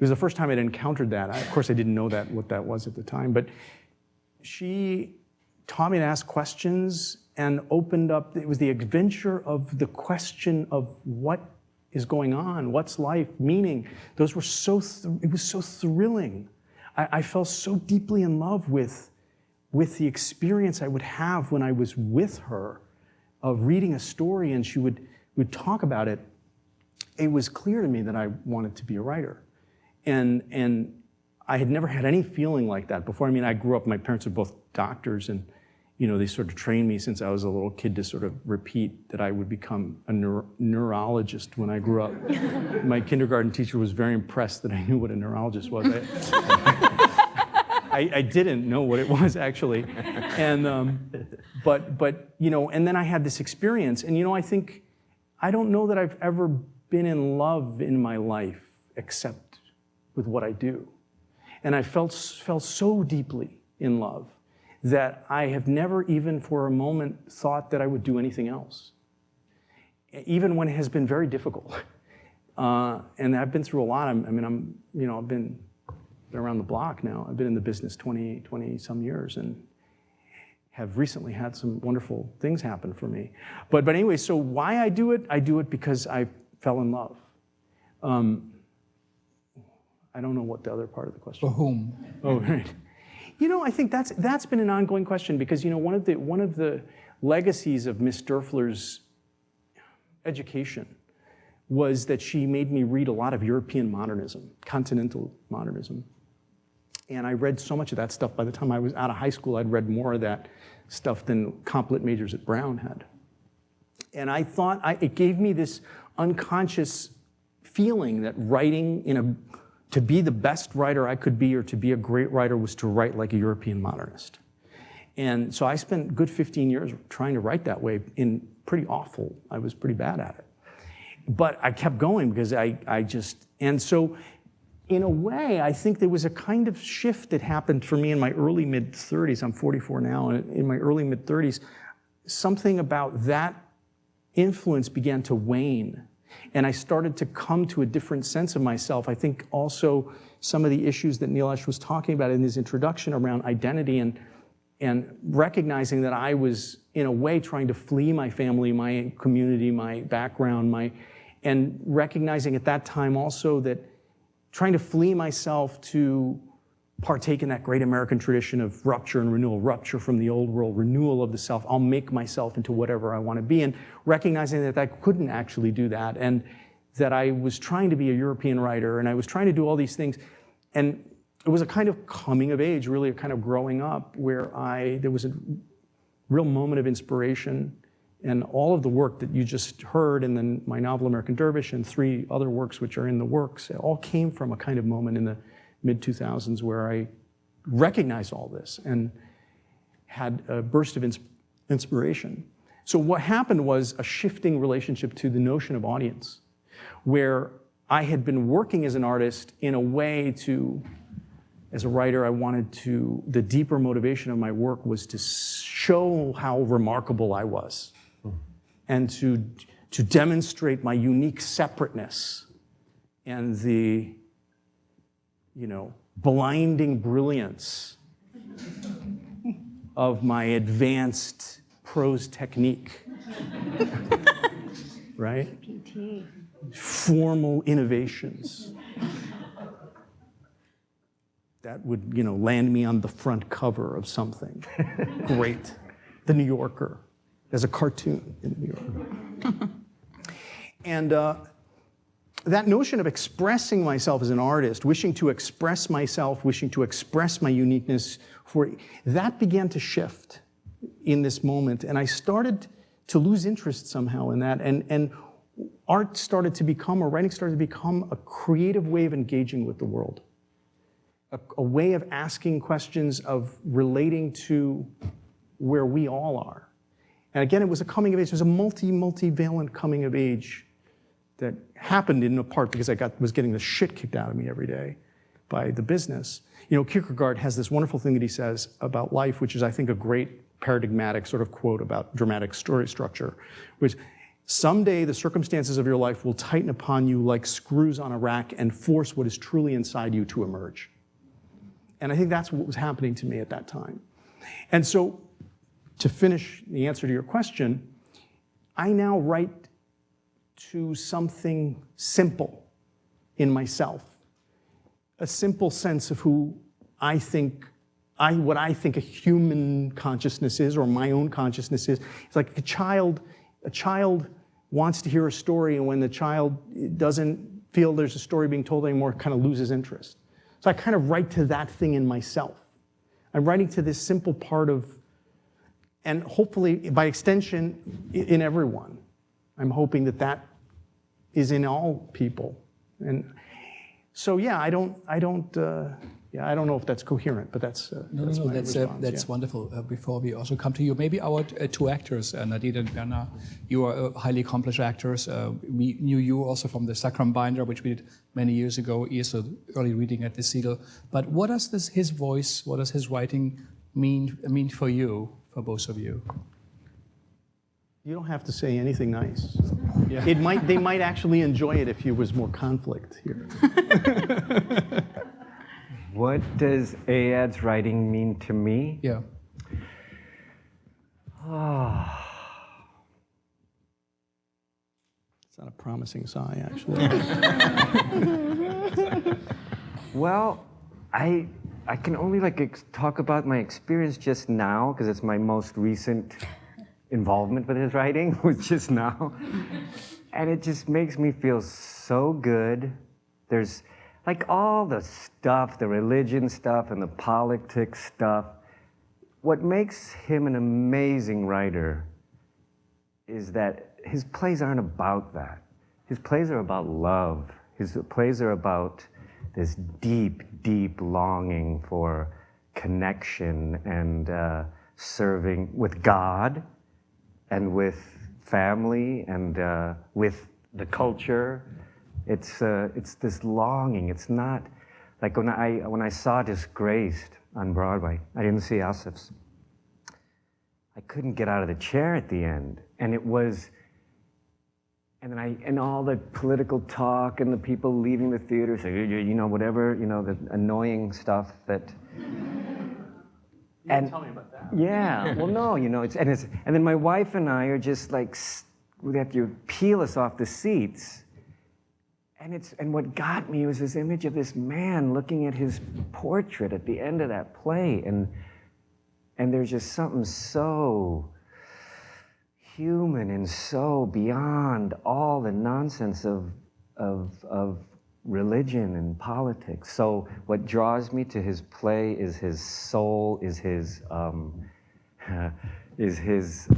the first time I'd encountered that. Of course, I didn't know what that was at the time, but she taught me to ask questions and opened up. It was the adventure of the question of what is going on, what's life, meaning. Those were it was so thrilling. I fell so deeply in love with the experience I would have when I was with her of reading a story and she would talk about it. It was clear to me that I wanted to be a writer. And I had never had any feeling like that before. I mean, I grew up, my parents were both doctors, and they sort of trained me since I was a little kid to sort of repeat that I would become a neurologist when I grew up. My kindergarten teacher was very impressed that I knew what a neurologist was. I didn't know what it was, actually. And and then I had this experience, and I don't know that I've ever been in love in my life except with what I do. And I felt so deeply in love that I have never even for a moment thought that I would do anything else, even when it has been very difficult. And I've been through a lot. I've been around the block now. I've been in the business 20 some years and have recently had some wonderful things happen for me. But anyway, so why I do it because I fell in love. I don't know what the other part of the question For whom? Oh, right. I think that's been an ongoing question because one of the legacies of Miss Dörfler's education was that she made me read a lot of European modernism, continental modernism. And I read so much of that stuff. By the time I was out of high school, I'd read more of that stuff than comp-lit majors at Brown had. And I thought it gave me this unconscious feeling that writing to be the best writer I could be or to be a great writer was to write like a European modernist. And so I spent a good 15 years trying to write that way I was pretty bad at it. But I kept going because and so in a way, I think there was a kind of shift that happened for me in my early mid-30s. I'm 44 now, and in my early mid-30s, something about that influence began to wane. And I started to come to a different sense of myself. I think also some of the issues that Nilesh was talking about in his introduction around identity and recognizing that I was, in a way, trying to flee my family, my community, my background, and recognizing at that time also that trying to flee myself to partake in that great American tradition of rupture and renewal, rupture from the old world, renewal of the self. I'll make myself into whatever I want to be, and recognizing that I couldn't actually do that, and that I was trying to be a European writer, and I was trying to do all these things. And it was a kind of coming of age, really a kind of growing up, where there was a real moment of inspiration, and all of the work that you just heard, and then my novel American Dervish, and 3 other works which are in the works, it all came from a kind of moment in the mid-2000s where I recognized all this and had a burst of inspiration. So what happened was a shifting relationship to the notion of audience, where I had been working as an artist in a way as a writer, the deeper motivation of my work was to show how remarkable I was and to demonstrate my unique separateness and the blinding brilliance of my advanced prose technique. right? Formal innovations that would, land me on the front cover of something great. The New Yorker, as a cartoon in the New Yorker. And that notion of expressing myself as an artist, wishing to express myself, wishing to express my uniqueness, that began to shift in this moment. And I started to lose interest somehow in that. And art started to become, or writing started to become, a creative way of engaging with the world. A way of asking questions, of relating to where we all are. And again, it was a coming of age. It was a multivalent coming of age that happened in part because I was getting the shit kicked out of me every day by the business. Kierkegaard has this wonderful thing that he says about life, which is, I think, a great paradigmatic sort of quote about dramatic story structure, which someday the circumstances of your life will tighten upon you like screws on a rack and force what is truly inside you to emerge. And I think that's what was happening to me at that time. And so, to finish the answer to your question, I now write to something simple in myself. A simple sense of who I think, what I think a human consciousness is, or my own consciousness is. It's like a child wants to hear a story, and when the child doesn't feel there's a story being told anymore, kind of loses interest. So I kind of write to that thing in myself. I'm writing to this simple part of, and hopefully, by extension, in everyone. I'm hoping that is in all people. And so, yeah, I don't know if that's coherent, but that's my response. That's wonderful. Before we also come to you, maybe our two actors, Nadine and Bernard, you are highly accomplished actors. We knew you also from the Sacrum Binder, which we did many years ago, also early reading at the Siegel. But what does his voice, what does his writing mean for you, for both of you? You don't have to say anything nice. Yeah. They might actually enjoy it if there was more conflict here. What does Ayad's writing mean to me? Yeah. It's not a promising sigh, actually. Well, I can only talk about my experience just now, because it's my most recent involvement with his writing, was just now. And it just makes me feel so good. There's all the stuff, the religion stuff and the politics stuff. What makes him an amazing writer is that his plays aren't about that. His plays are about love. His plays are about this deep, deep longing for connection and serving with God and with family and with the culture. It's this longing. It's not like when I saw Disgraced on Broadway. I didn't see Asif's. I couldn't get out of the chair at the end, and it was. And all the political talk and the people leaving the theater saying, whatever, the annoying stuff that. And tell me about that. Yeah, well, no, and then my wife and I are just they have to peel us off the seats. And what got me was this image of this man looking at his portrait at the end of that play, and there's just something so human and so beyond all the nonsense of religion and politics. So what draws me to his play is his soul, is his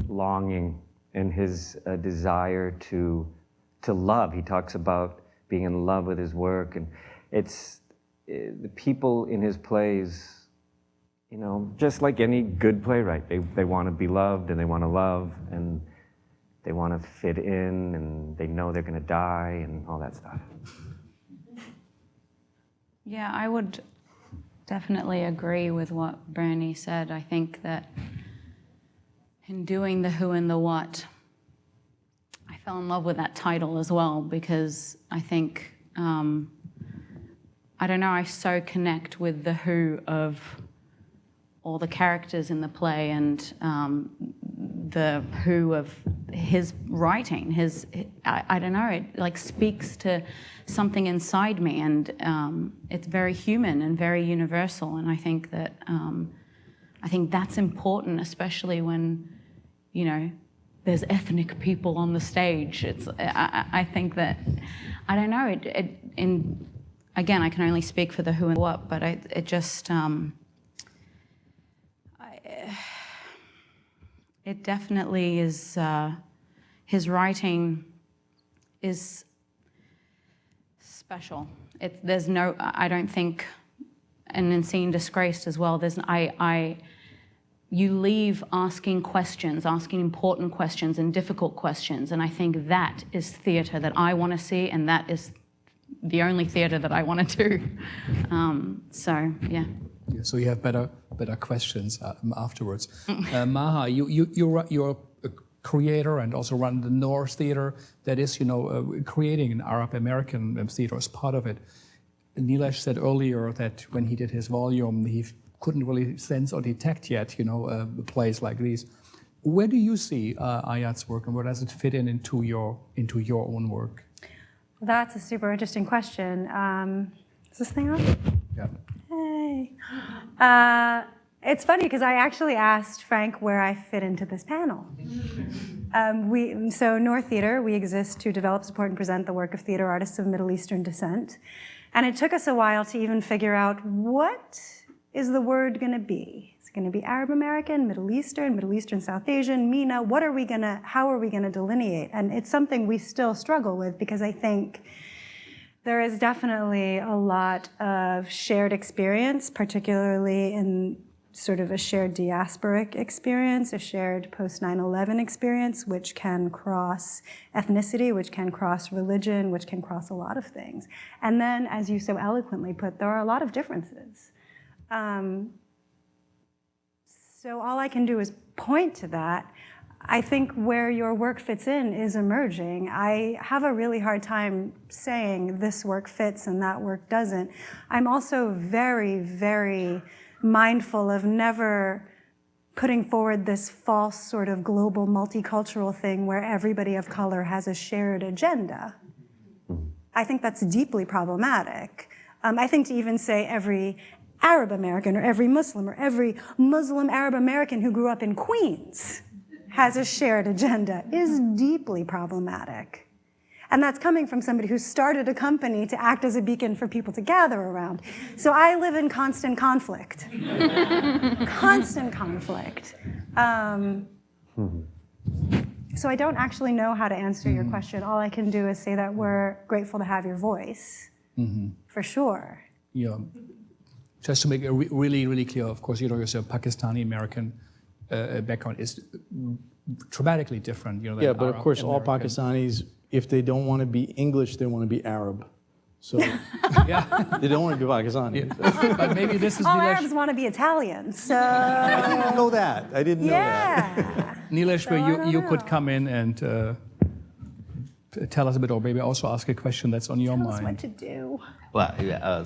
longing and his desire to love. He talks about being in love with his work, and it's the people in his plays. Just like any good playwright, they want to be loved and they want to love and they want to fit in and they know they're going to die and all that stuff. Yeah, I would definitely agree with what Bernie said. I think that in doing the who and the what, I fell in love with that title as well, because I think, I don't know, I so connect with the who of all the characters in the play and the who of his writing, I don't know, it like speaks to something inside me, and it's very human and very universal. And I think that's important, especially when, there's ethnic people on the stage. I think that, I don't know, again, I can only speak for the who and what, but it definitely is, his writing is special. There's no, I don't think, and in seeing Disgraced as well, you leave asking important questions and difficult questions, and I think that is theatre that I want to see, and that is the only theatre that I want to do. So, yeah. So you have better questions afterwards. Maha, you're a creator and also run the North Theatre that is, creating an Arab American theatre as part of it. Nilesh said earlier that when he did his volume, he couldn't really sense or detect yet, plays like these. Where do you see Ayad's work, and where does it fit into your own work? That's a super interesting question. Is this thing on? Yeah. Hey. It's funny because I actually asked Frank where I fit into this panel. So North Theatre, we exist to develop, support, and present the work of theatre artists of Middle Eastern descent. And it took us a while to even figure out what is the word going to be. Is it going to be Arab American, Middle Eastern, South Asian, MENA? How are we going to delineate? And it's something we still struggle with, because I think there is definitely a lot of shared experience, particularly in sort of a shared diasporic experience, a shared post-9/11 experience, which can cross ethnicity, which can cross religion, which can cross a lot of things. And then, as you so eloquently put, there are a lot of differences. So all I can do is point to that. I think where your work fits in is emerging. I have a really hard time saying this work fits and that work doesn't. I'm also very, very mindful of never putting forward this false sort of global multicultural thing where everybody of color has a shared agenda. I think that's deeply problematic. I think to even say every Arab American or every Muslim or every Muslim Arab American who grew up in Queens has a shared agenda is deeply problematic. And that's coming from somebody who started a company to act as a beacon for people to gather around. So I live in constant conflict. Constant conflict. So I don't actually know how to answer your question. All I can do is say that we're grateful to have your voice, for sure. Yeah. Just to make it really, really clear, of course, you're a Pakistani-American background is dramatically different. Than yeah, but Arab of course, all American. Pakistanis, if they don't want to be English, they want to be Arab. So yeah. They don't want to be Pakistani. Yeah. But maybe this is all Nilesh. Arabs want to be Italian, so... I didn't know that. I didn't know that. Yeah. Nilesh, So where you could come in and tell us a bit, or maybe also ask a question that's on your Tell us mind. what to do. Well, yeah,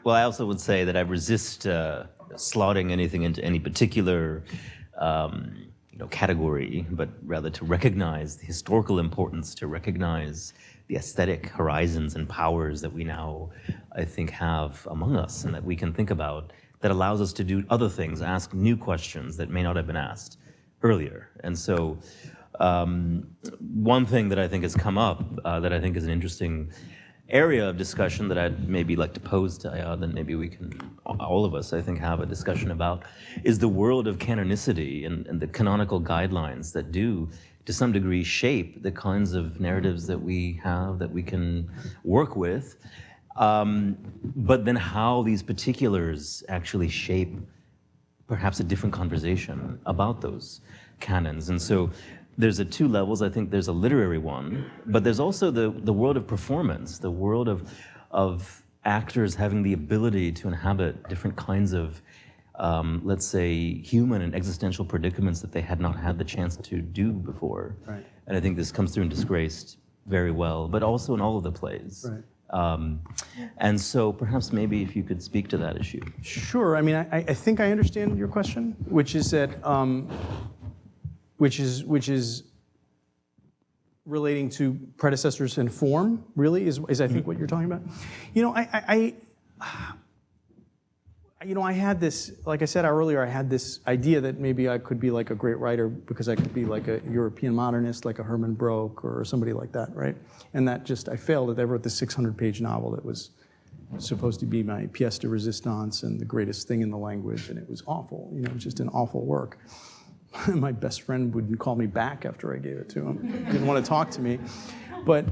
I also would say that I resist slotting anything into any particular category, but rather to recognize the historical importance, to recognize the aesthetic horizons and powers that we now, I think, have among us and that we can think about, that allows us to do other things, ask new questions that may not have been asked earlier. And so one thing that I think has come up that I think is an interesting area of discussion that I'd maybe like to pose to Ayad, and maybe we can, all of us, I think, have a discussion about, is the world of canonicity and the canonical guidelines that do, to some degree, shape the kinds of narratives that we have, that we can work with, but then how these particulars actually shape perhaps a different conversation about those canons. And so there's two levels. I think there's a literary one, but there's also the world of performance, the world of actors having the ability to inhabit different kinds of, let's say, human and existential predicaments that they had not had the chance to do before. Right. And I think this comes through in Disgraced very well, but also in all of the plays. Right. And so perhaps maybe if you could speak to that issue. Sure. I mean, I think I understand your question, which is that, which is relating to predecessors and form, really, is I think what you're talking about. I had this, like I said earlier, I had this idea that maybe I could be like a great writer because I could be like a European modernist, like a Herman Broch or somebody like that, right? And that just, I failed. I wrote this 600-page novel that was supposed to be my pièce de résistance and the greatest thing in the language, and it was awful. It was just an awful work. My best friend wouldn't call me back after I gave it to him. Didn't want to talk to me. But,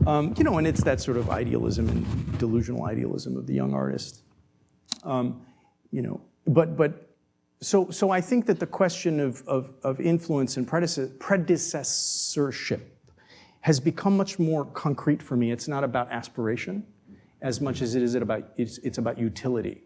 and it's that sort of idealism and delusional idealism of the young artist. So I think that the question of influence and predecessorship has become much more concrete for me. It's not about aspiration as much as it is it's about utility.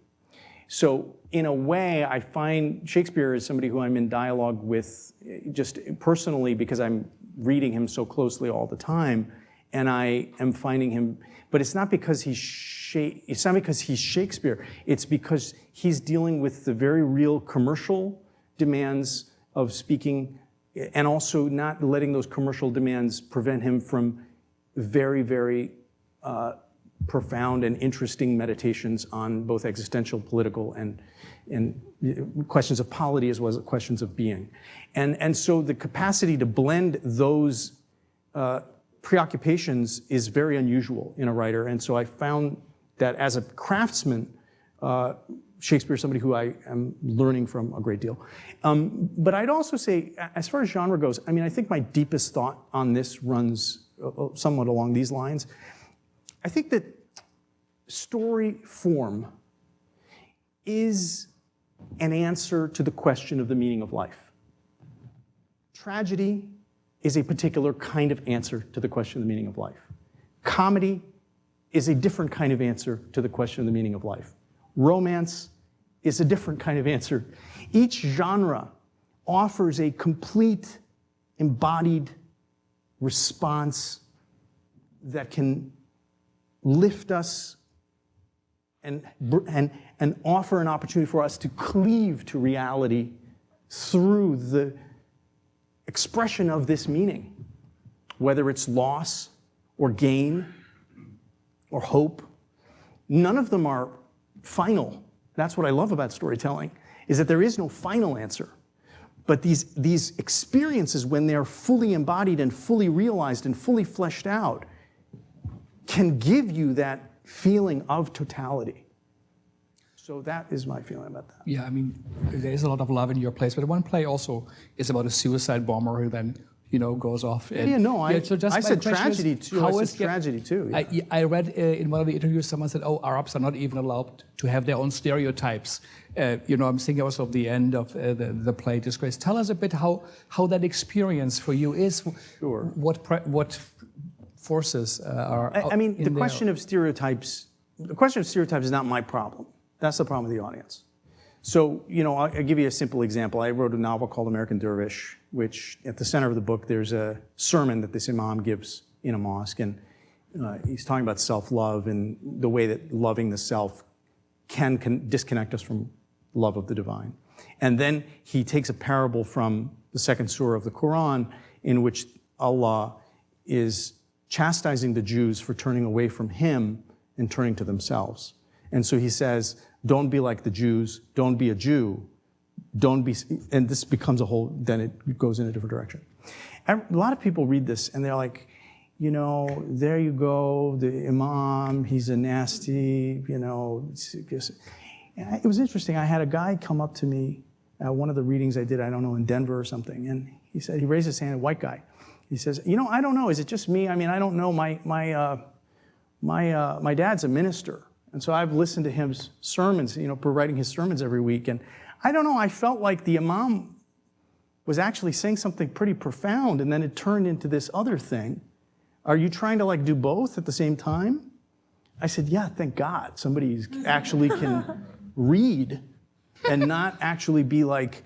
So in a way, I find Shakespeare is somebody who I'm in dialogue with just personally because I'm reading him so closely all the time, and I am finding him, but it's not because he's Shakespeare. It's because he's dealing with the very real commercial demands of speaking, and also not letting those commercial demands prevent him from very, very profound and interesting meditations on both existential, political, and questions of polity as well as questions of being. And so the capacity to blend those preoccupations is very unusual in a writer. And so I found that as a craftsman, Shakespeare is somebody who I am learning from a great deal. But I'd also say, as far as genre goes, I think my deepest thought on this runs somewhat along these lines. I think that story form is an answer to the question of the meaning of life. Tragedy is a particular kind of answer to the question of the meaning of life. Comedy is a different kind of answer to the question of the meaning of life. Romance is a different kind of answer. Each genre offers a complete, embodied response that can lift us and offer an opportunity for us to cleave to reality through the expression of this meaning, whether it's loss or gain or hope. None of them are final. That's what I love about storytelling, is that there is no final answer. But these experiences, when they're fully embodied and fully realized and fully fleshed out, can give you that feeling of totality. So that is my feeling about that. Yeah, there is a lot of love in your plays, but one play also is about a suicide bomber who then, goes off. And, I said tragedy too. Tragedy too. Yeah. I read in one of the interviews, someone said, Arabs are not even allowed to have their own stereotypes. I'm thinking also of the end of the play Disgraced. Tell us a bit how that experience for you is. Sure. What forces are the question of stereotypes is not my problem. That's the problem with the audience. So, I'll give you a simple example. I wrote a novel called American Dervish, which at the center of the book, there's a sermon that this imam gives in a mosque, and he's talking about self-love and the way that loving the self can disconnect us from love of the divine. And then he takes a parable from the second surah of the Quran in which Allah is chastising the Jews for turning away from him and turning to themselves. And so he says, don't be like the Jews, don't be a Jew, and this becomes then it goes in a different direction. A lot of people read this and they're like, there you go, the imam, he's a nasty, And it was interesting, I had a guy come up to me at one of the readings I did, I don't know, in Denver or something, and he raised his hand, a white guy. He says, I don't know, is it just me? I don't know, my dad's a minister. And so I've listened to his sermons, writing his sermons every week. And I don't know, I felt like the imam was actually saying something pretty profound, and then it turned into this other thing. Are you trying to do both at the same time? I said, yeah, thank God. Somebody actually can read and not actually be like,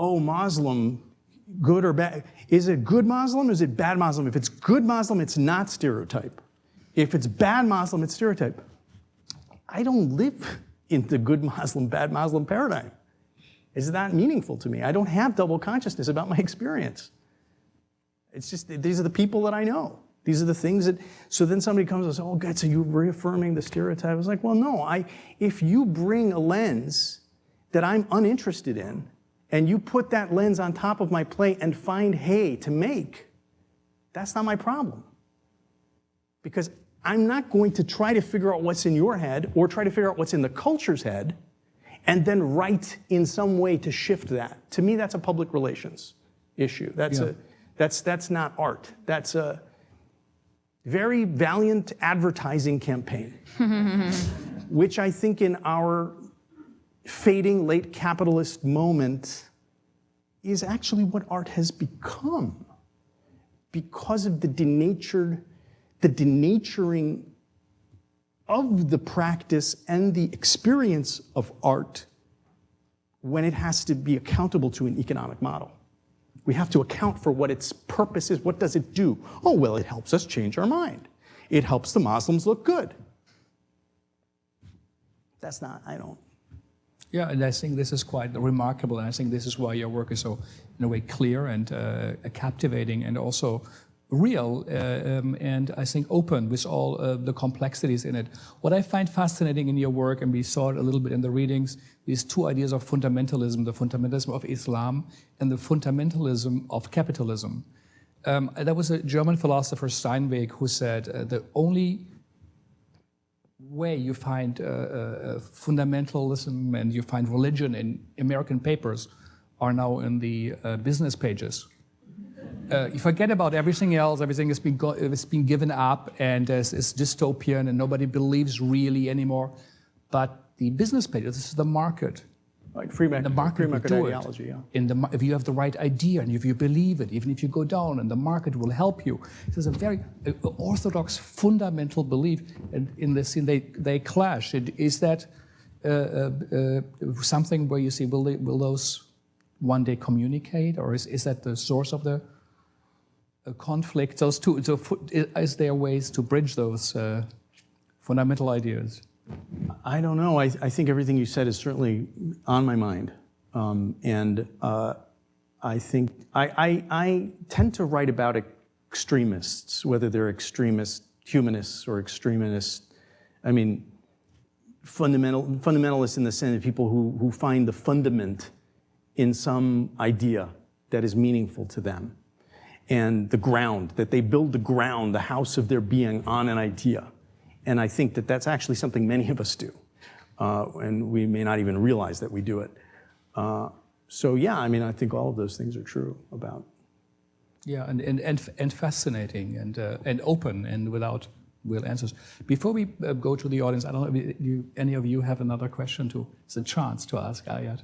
oh, Muslim, good or bad. Is it good Muslim or is it bad Muslim? If it's good Muslim, it's not stereotype. If it's bad Muslim, it's stereotype. I don't live in the good Muslim, bad Muslim paradigm. It's not meaningful to me. I don't have double consciousness about my experience. It's just, these are the people that I know. These are the things that, so then somebody comes and says, oh, God, so you're reaffirming the stereotype. I was like, well, no, if you bring a lens that I'm uninterested in, and you put that lens on top of my plate and find hay to make, that's not my problem. Because I'm not going to try to figure out what's in your head or try to figure out what's in the culture's head and then write in some way to shift that. To me, that's a public relations issue. That's not art. That's a very valiant advertising campaign, which I think in our fading late capitalist moment is actually what art has become because of the denaturing of the practice and the experience of art when it has to be accountable to an economic model. We have to account for what its purpose is. What does it do? Oh, well, it helps us change our mind. It helps the Muslims look good. That's not, I don't. Yeah, and I think this is quite remarkable, and I think this is why your work is so, in a way, clear and captivating and also real, and I think open with all the complexities in it. What I find fascinating in your work, and we saw it a little bit in the readings, these two ideas of fundamentalism, the fundamentalism of Islam and the fundamentalism of capitalism. There was a German philosopher, Steinweg, who said the only way you find fundamentalism and you find religion in American papers are now in the business pages. You forget about everything else. Everything has been given up and is dystopian and nobody believes really anymore. But the business pages, this is the market. Like free market ideology, yeah. If you have the right idea and if you believe it, even if you go down, and the market will help you. This is a very orthodox, fundamental belief, and in this scene they clash. Is that something where you see will those one day communicate, or is that the source of the conflict? Those two. So is there ways to bridge those fundamental ideas? I don't know. I think everything you said is certainly on my mind. I think I tend to write about extremists, whether they're extremist humanists or extremists. I mean, fundamentalists in the sense of people who find the fundament in some idea that is meaningful to them. And the ground, that they build the ground, the house of their being on an idea. And I think that that's actually something many of us do. And we may not even realize that we do it. So yeah, I mean, I think all of those things are true about. Yeah, and fascinating and open and without real answers. Before we go to the audience, I don't know if any of you have another question to, it's a chance to ask Ayad.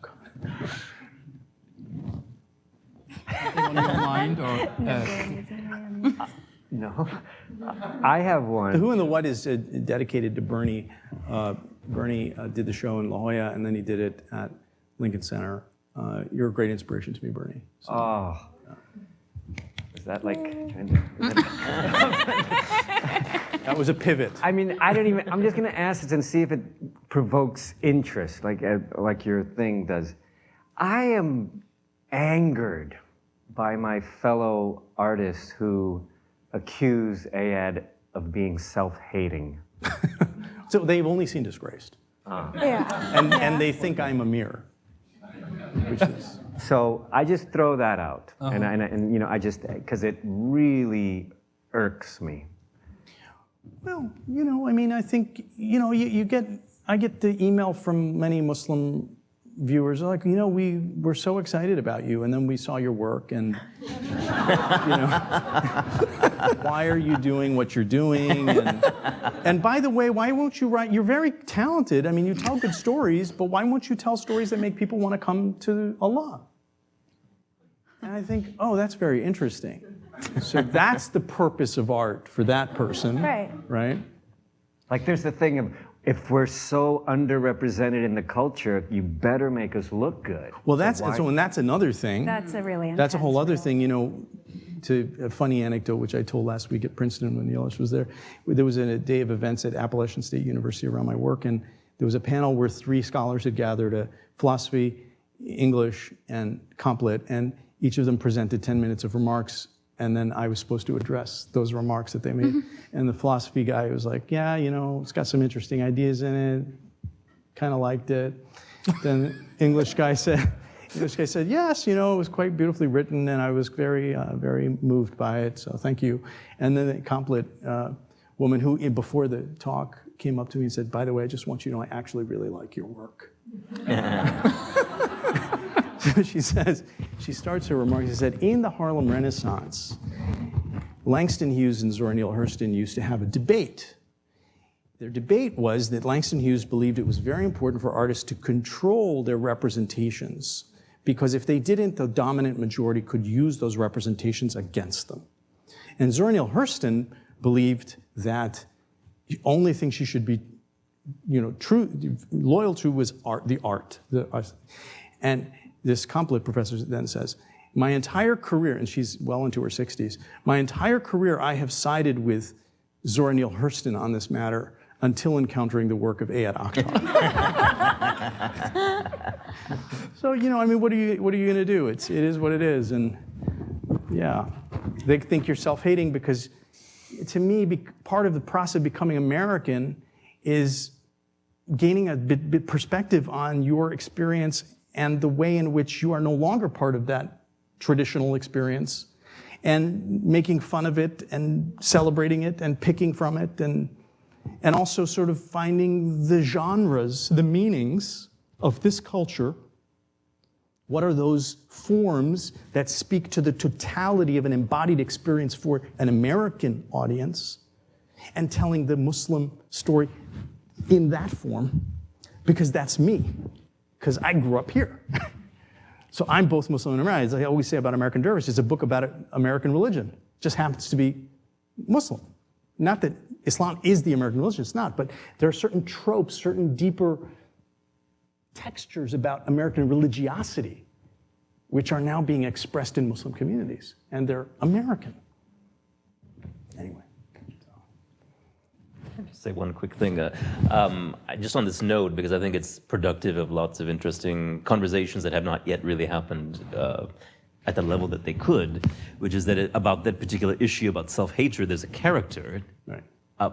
Anything on your mind or? No, I have one. The Who and the What is dedicated to Bernie. Bernie did the show in La Jolla, and then he did it at Lincoln Center. You're a great inspiration to me, Bernie. So, oh, yeah. Is that like? That was a pivot. I mean, I'm just gonna ask this and see if it provokes interest, like your thing does. I am angered by my fellow artists who accuse Ayad of being self-hating. So they've only seen Disgraced. And they think I'm a mirror. Which is... So I just throw that out, and you know, I just, because it really irks me. Well, you know, I mean, I think, you know, I get the email from many Muslim viewers like, you know, we were so excited about you, and then we saw your work, and you know, why are you doing what you're doing? And by the way, why won't you write? You're very talented. I mean, you tell good stories, but why won't you tell stories that make people want to come to Allah? And I think, oh, that's very interesting. So that's the purpose of art for that person, right? Like, there's the thing of, if we're so underrepresented in the culture, you better make us look good. Well, and that's another thing. That's a really That's a whole other thing, you know. To a funny anecdote, which I told last week at Princeton when Neil was there. There was a day of events at Appalachian State University around my work, and there was a panel where 3 scholars had gathered: philosophy, English, and comp lit, and each of them presented 10 minutes of remarks And then I was supposed to address those remarks that they made. And the philosophy guy was like, yeah, you know, it's got some interesting ideas in it. Kind of liked it. Then the English guy said, yes, you know, it was quite beautifully written, and I was very, very moved by it, so thank you. And then the complete woman who, before the talk, came up to me and said, by the way, I just want you to know I actually really like your work. So she starts her remarks, she said, in the Harlem Renaissance, Langston Hughes and Zora Neale Hurston used to have a debate. Their debate was that Langston Hughes believed it was very important for artists to control their representations, because if they didn't, the dominant majority could use those representations against them. And Zora Neale Hurston believed that the only thing she should be, you know, loyal to was art. And this Complet professor then says, my entire career, and she's well into her 60s, my entire career I have sided with Zora Neale Hurston on this matter until encountering the work of Ayad Akhtar. So, you know, I mean, what are you going to do? It is what it is, and yeah, they think you're self-hating because, to me, part of the process of becoming American is gaining a bit perspective on your experience and the way in which you are no longer part of that traditional experience, and making fun of it and celebrating it and picking from it, and also sort of finding the genres, the meanings of this culture. What are those forms that speak to the totality of an embodied experience for an American audience, and telling the Muslim story in that form, because that's me, because I grew up here. So I'm both Muslim and American. As I always say about American Dervish, it's a book about American religion. It just happens to be Muslim. Not that Islam is the American religion, it's not, but there are certain tropes, certain deeper textures about American religiosity, which are now being expressed in Muslim communities, and they're American. Anyway. Just say one quick thing. Just on this note, because I think it's productive of lots of interesting conversations that have not yet really happened at the level that they could, which is that about that particular issue about self-hatred, there's a character. Right.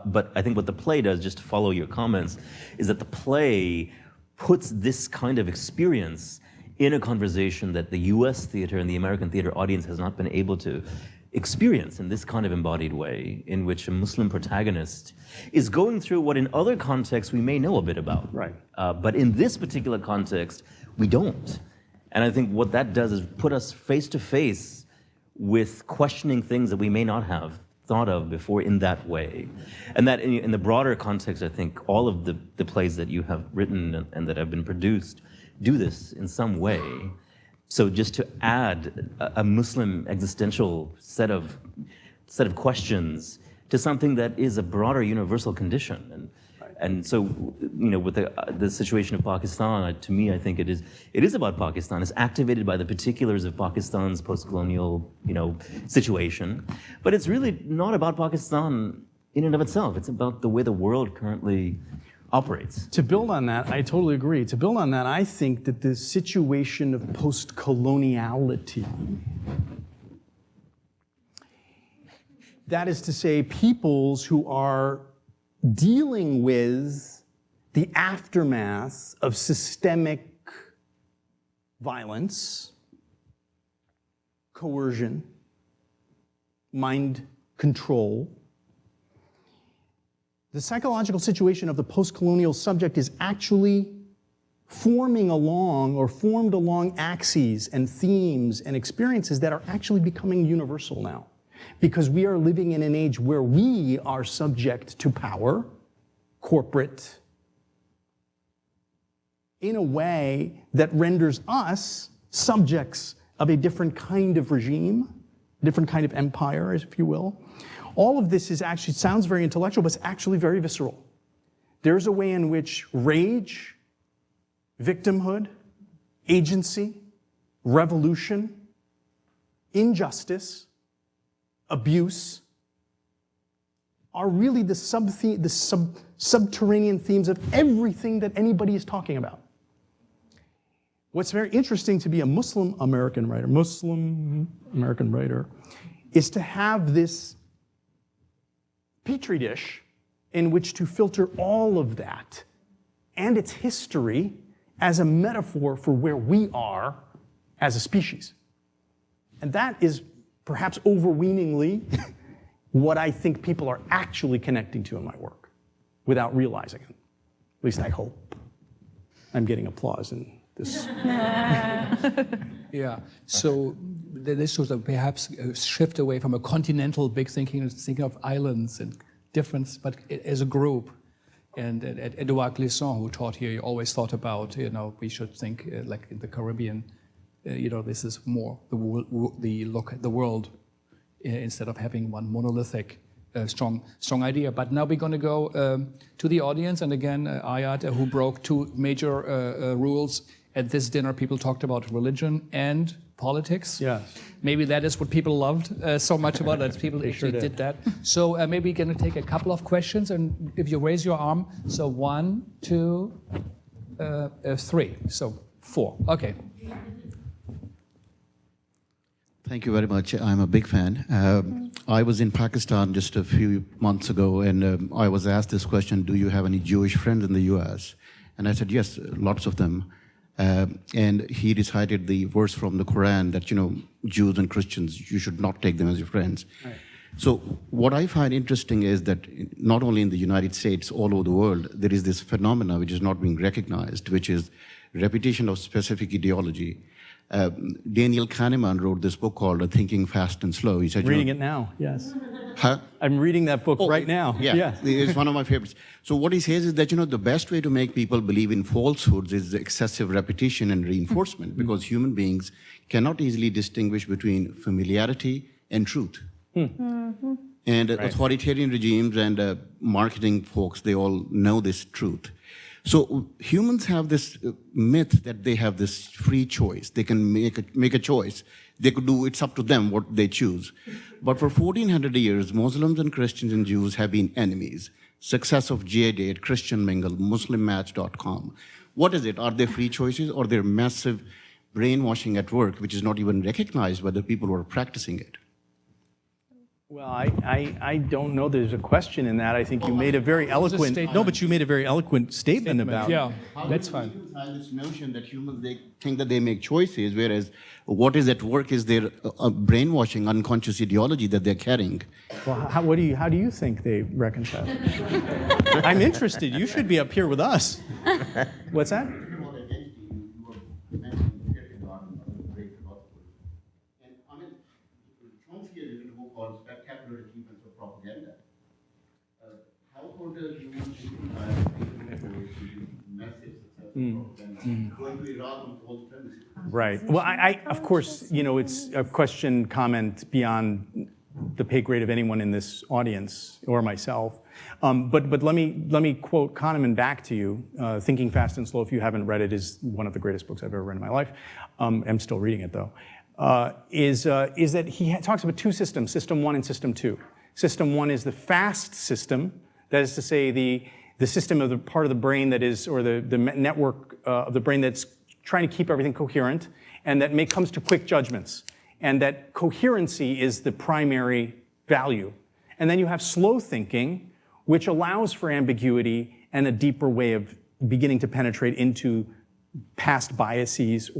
But I think what the play does, just to follow your comments, is that the play puts this kind of experience in a conversation that the US theater and the American theater audience has not been able to experience in this kind of embodied way, in which a Muslim protagonist is going through what in other contexts we may know a bit about. Right. But in this particular context, we don't. And I think what that does is put us face to face with questioning things that we may not have thought of before in that way. And that in the broader context, I think all of the plays that you have written and that have been produced do this in some way. So just to add a Muslim existential set of questions to something that is a broader universal condition. And so, you know, with the situation of Pakistan, to me, I think it is about Pakistan. It's activated by the particulars of Pakistan's post-colonial, you know, situation. But it's really not about Pakistan in and of itself. It's about the way the world currently operates. To build on that, I totally agree. To build on that, I think that the situation of post-coloniality, that is to say, peoples who are dealing with the aftermath of systemic violence, coercion, mind control. The psychological situation of the post-colonial subject is actually forming along or formed along axes and themes and experiences that are actually becoming universal now. Because we are living in an age where we are subject to power, corporate, in a way that renders us subjects of a different kind of regime, a different kind of empire, if you will. All of this sounds very intellectual, but it's actually very visceral. There's a way in which rage, victimhood, agency, revolution, injustice, abuse are really the subterranean themes of everything that anybody is talking about. What's very interesting to be a Muslim American writer is to have this petri dish in which to filter all of that and its history as a metaphor for where we are as a species. And that is perhaps overweeningly what I think people are actually connecting to in my work without realizing it. At least I hope. I'm getting applause in this. Yeah, so this shows that perhaps a shift away from a continental big thinking of islands and difference, but as a group. And Edouard Glissant, who taught here, always thought about, we should think like in the Caribbean, this is more the world instead of having one monolithic, strong idea. But now we're going to go to the audience, and again, Ayad, who broke two major rules at this dinner. People talked about religion and politics. Yes. Maybe that is what people loved so much about it. People actually did that. So maybe we're going to take a couple of questions, and if you raise your arm, so 1, 2, 3, so 4. Okay. Thank you very much. I'm a big fan. I was in Pakistan just a few months ago, and I was asked this question, do you have any Jewish friends in the US? And I said, yes, lots of them. And he recited the verse from the Quran that, Jews and Christians, you should not take them as your friends. Right. So what I find interesting is that not only in the United States, all over the world, there is this phenomena which is not being recognized, which is repetition of specific ideology. Daniel Kahneman wrote this book called Thinking Fast and Slow. He said, reading it now, yes. Huh? I'm reading that book right now. Yeah, yes. It's one of my favorites. So what he says is that, the best way to make people believe in falsehoods is excessive repetition and reinforcement, because human beings cannot easily distinguish between familiarity and truth. And authoritarian regimes and marketing folks, they all know this truth. So humans have this myth that they have this free choice. They can make a choice. They could do, it's up to them what they choose. But for 1400 years, Muslims and Christians and Jews have been enemies. Success of J-Date, Christian Mingle, MuslimMatch.com. What is it? Are they free choices, or they're massive brainwashing at work, which is not even recognized by the people who are practicing it? Well, I don't know there's a question in that. I think you made a very eloquent, you made a very eloquent statement about it. Yeah, that's fine. Humans have this notion that humans, they think that they make choices, whereas what is at work is their brainwashing, unconscious ideology that they're carrying. Well, how do you think they reconcile? I'm interested. You should be up here with us. What's that? Right. Well, I of course, it's a question, comment beyond the pay grade of anyone in this audience or myself. But let me quote Kahneman back to you. Thinking Fast and Slow, if you haven't read it, is one of the greatest books I've ever read in my life. I'm still reading it though. Is that he talks about two systems, System 1 and System 2. System 1 is the fast system, that is to say the system of the part of the brain that is, or the network of the brain that's trying to keep everything coherent, and that comes to quick judgments. And that coherency is the primary value. And then you have slow thinking, which allows for ambiguity and a deeper way of beginning to penetrate into past biases,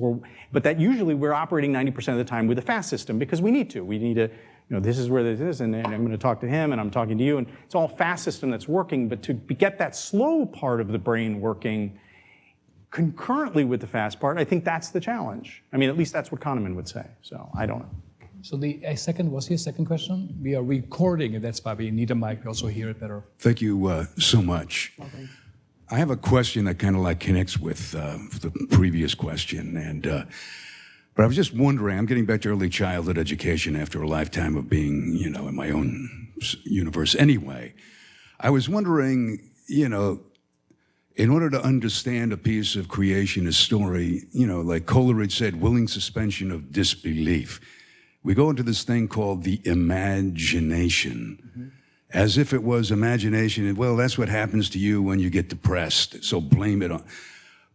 but that usually we're operating 90% of the time with a fast system because we need to. This is where this is, and I'm going to talk to him, and I'm talking to you, and it's all fast system that's working, but to get that slow part of the brain working concurrently with the fast part, I think that's the challenge. I mean, at least that's what Kahneman would say, so I don't know. So was your second question? We are recording, and that's why we need a mic. We also hear it better. Thank you so much. Okay. I have a question that kind of connects with the previous question, but I was just wondering, I'm getting back to early childhood education after a lifetime of being, in my own universe anyway. I was wondering, in order to understand a piece of creationist story, like Coleridge said, willing suspension of disbelief. We go into this thing called the imagination, as if it was imagination, and well, that's what happens to you when you get depressed, so blame it on.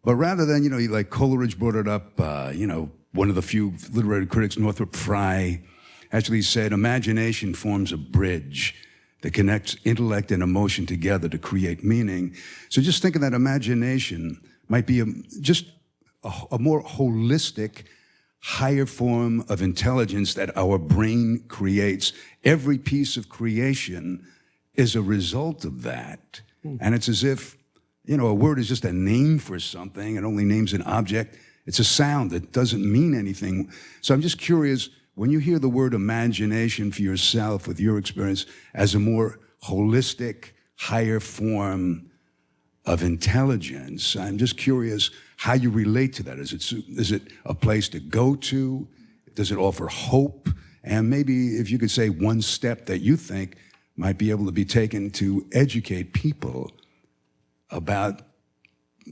But rather than, like Coleridge brought it up, one of the few literary critics, Northrop Frye, actually said, imagination forms a bridge that connects intellect and emotion together to create meaning. So just think of that imagination might be just a more holistic, higher form of intelligence that our brain creates. Every piece of creation is a result of that. And it's as if, you know, a word is just a name for something. It only names an object. It's a sound that doesn't mean anything. So I'm just curious, when you hear the word imagination for yourself with your experience as a more holistic, higher form of intelligence, I'm just curious how you relate to that. Is it a place to go to? Does it offer hope? And maybe if you could say one step that you think might be able to be taken to educate people about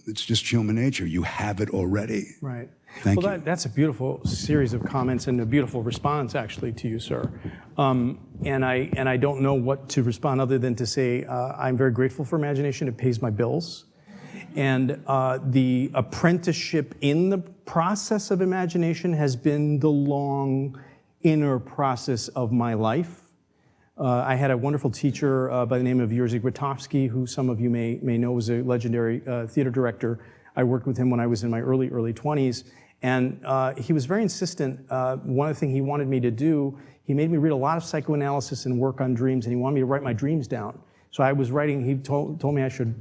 it's just human nature. You have it already. Right. Thank you. That's a beautiful series of comments and a beautiful response, actually, to you, sir. And I don't know what to respond other than to say I'm very grateful for imagination. It pays my bills. And the apprenticeship in the process of imagination has been the long inner process of my life. I had a wonderful teacher by the name of Jerzy Grotowski, who some of you may know was a legendary theater director. I worked with him when I was in my early 20s. And he was very insistent. One of the things he wanted me to do, he made me read a lot of psychoanalysis and work on dreams, and he wanted me to write my dreams down. So I was writing, he told me I should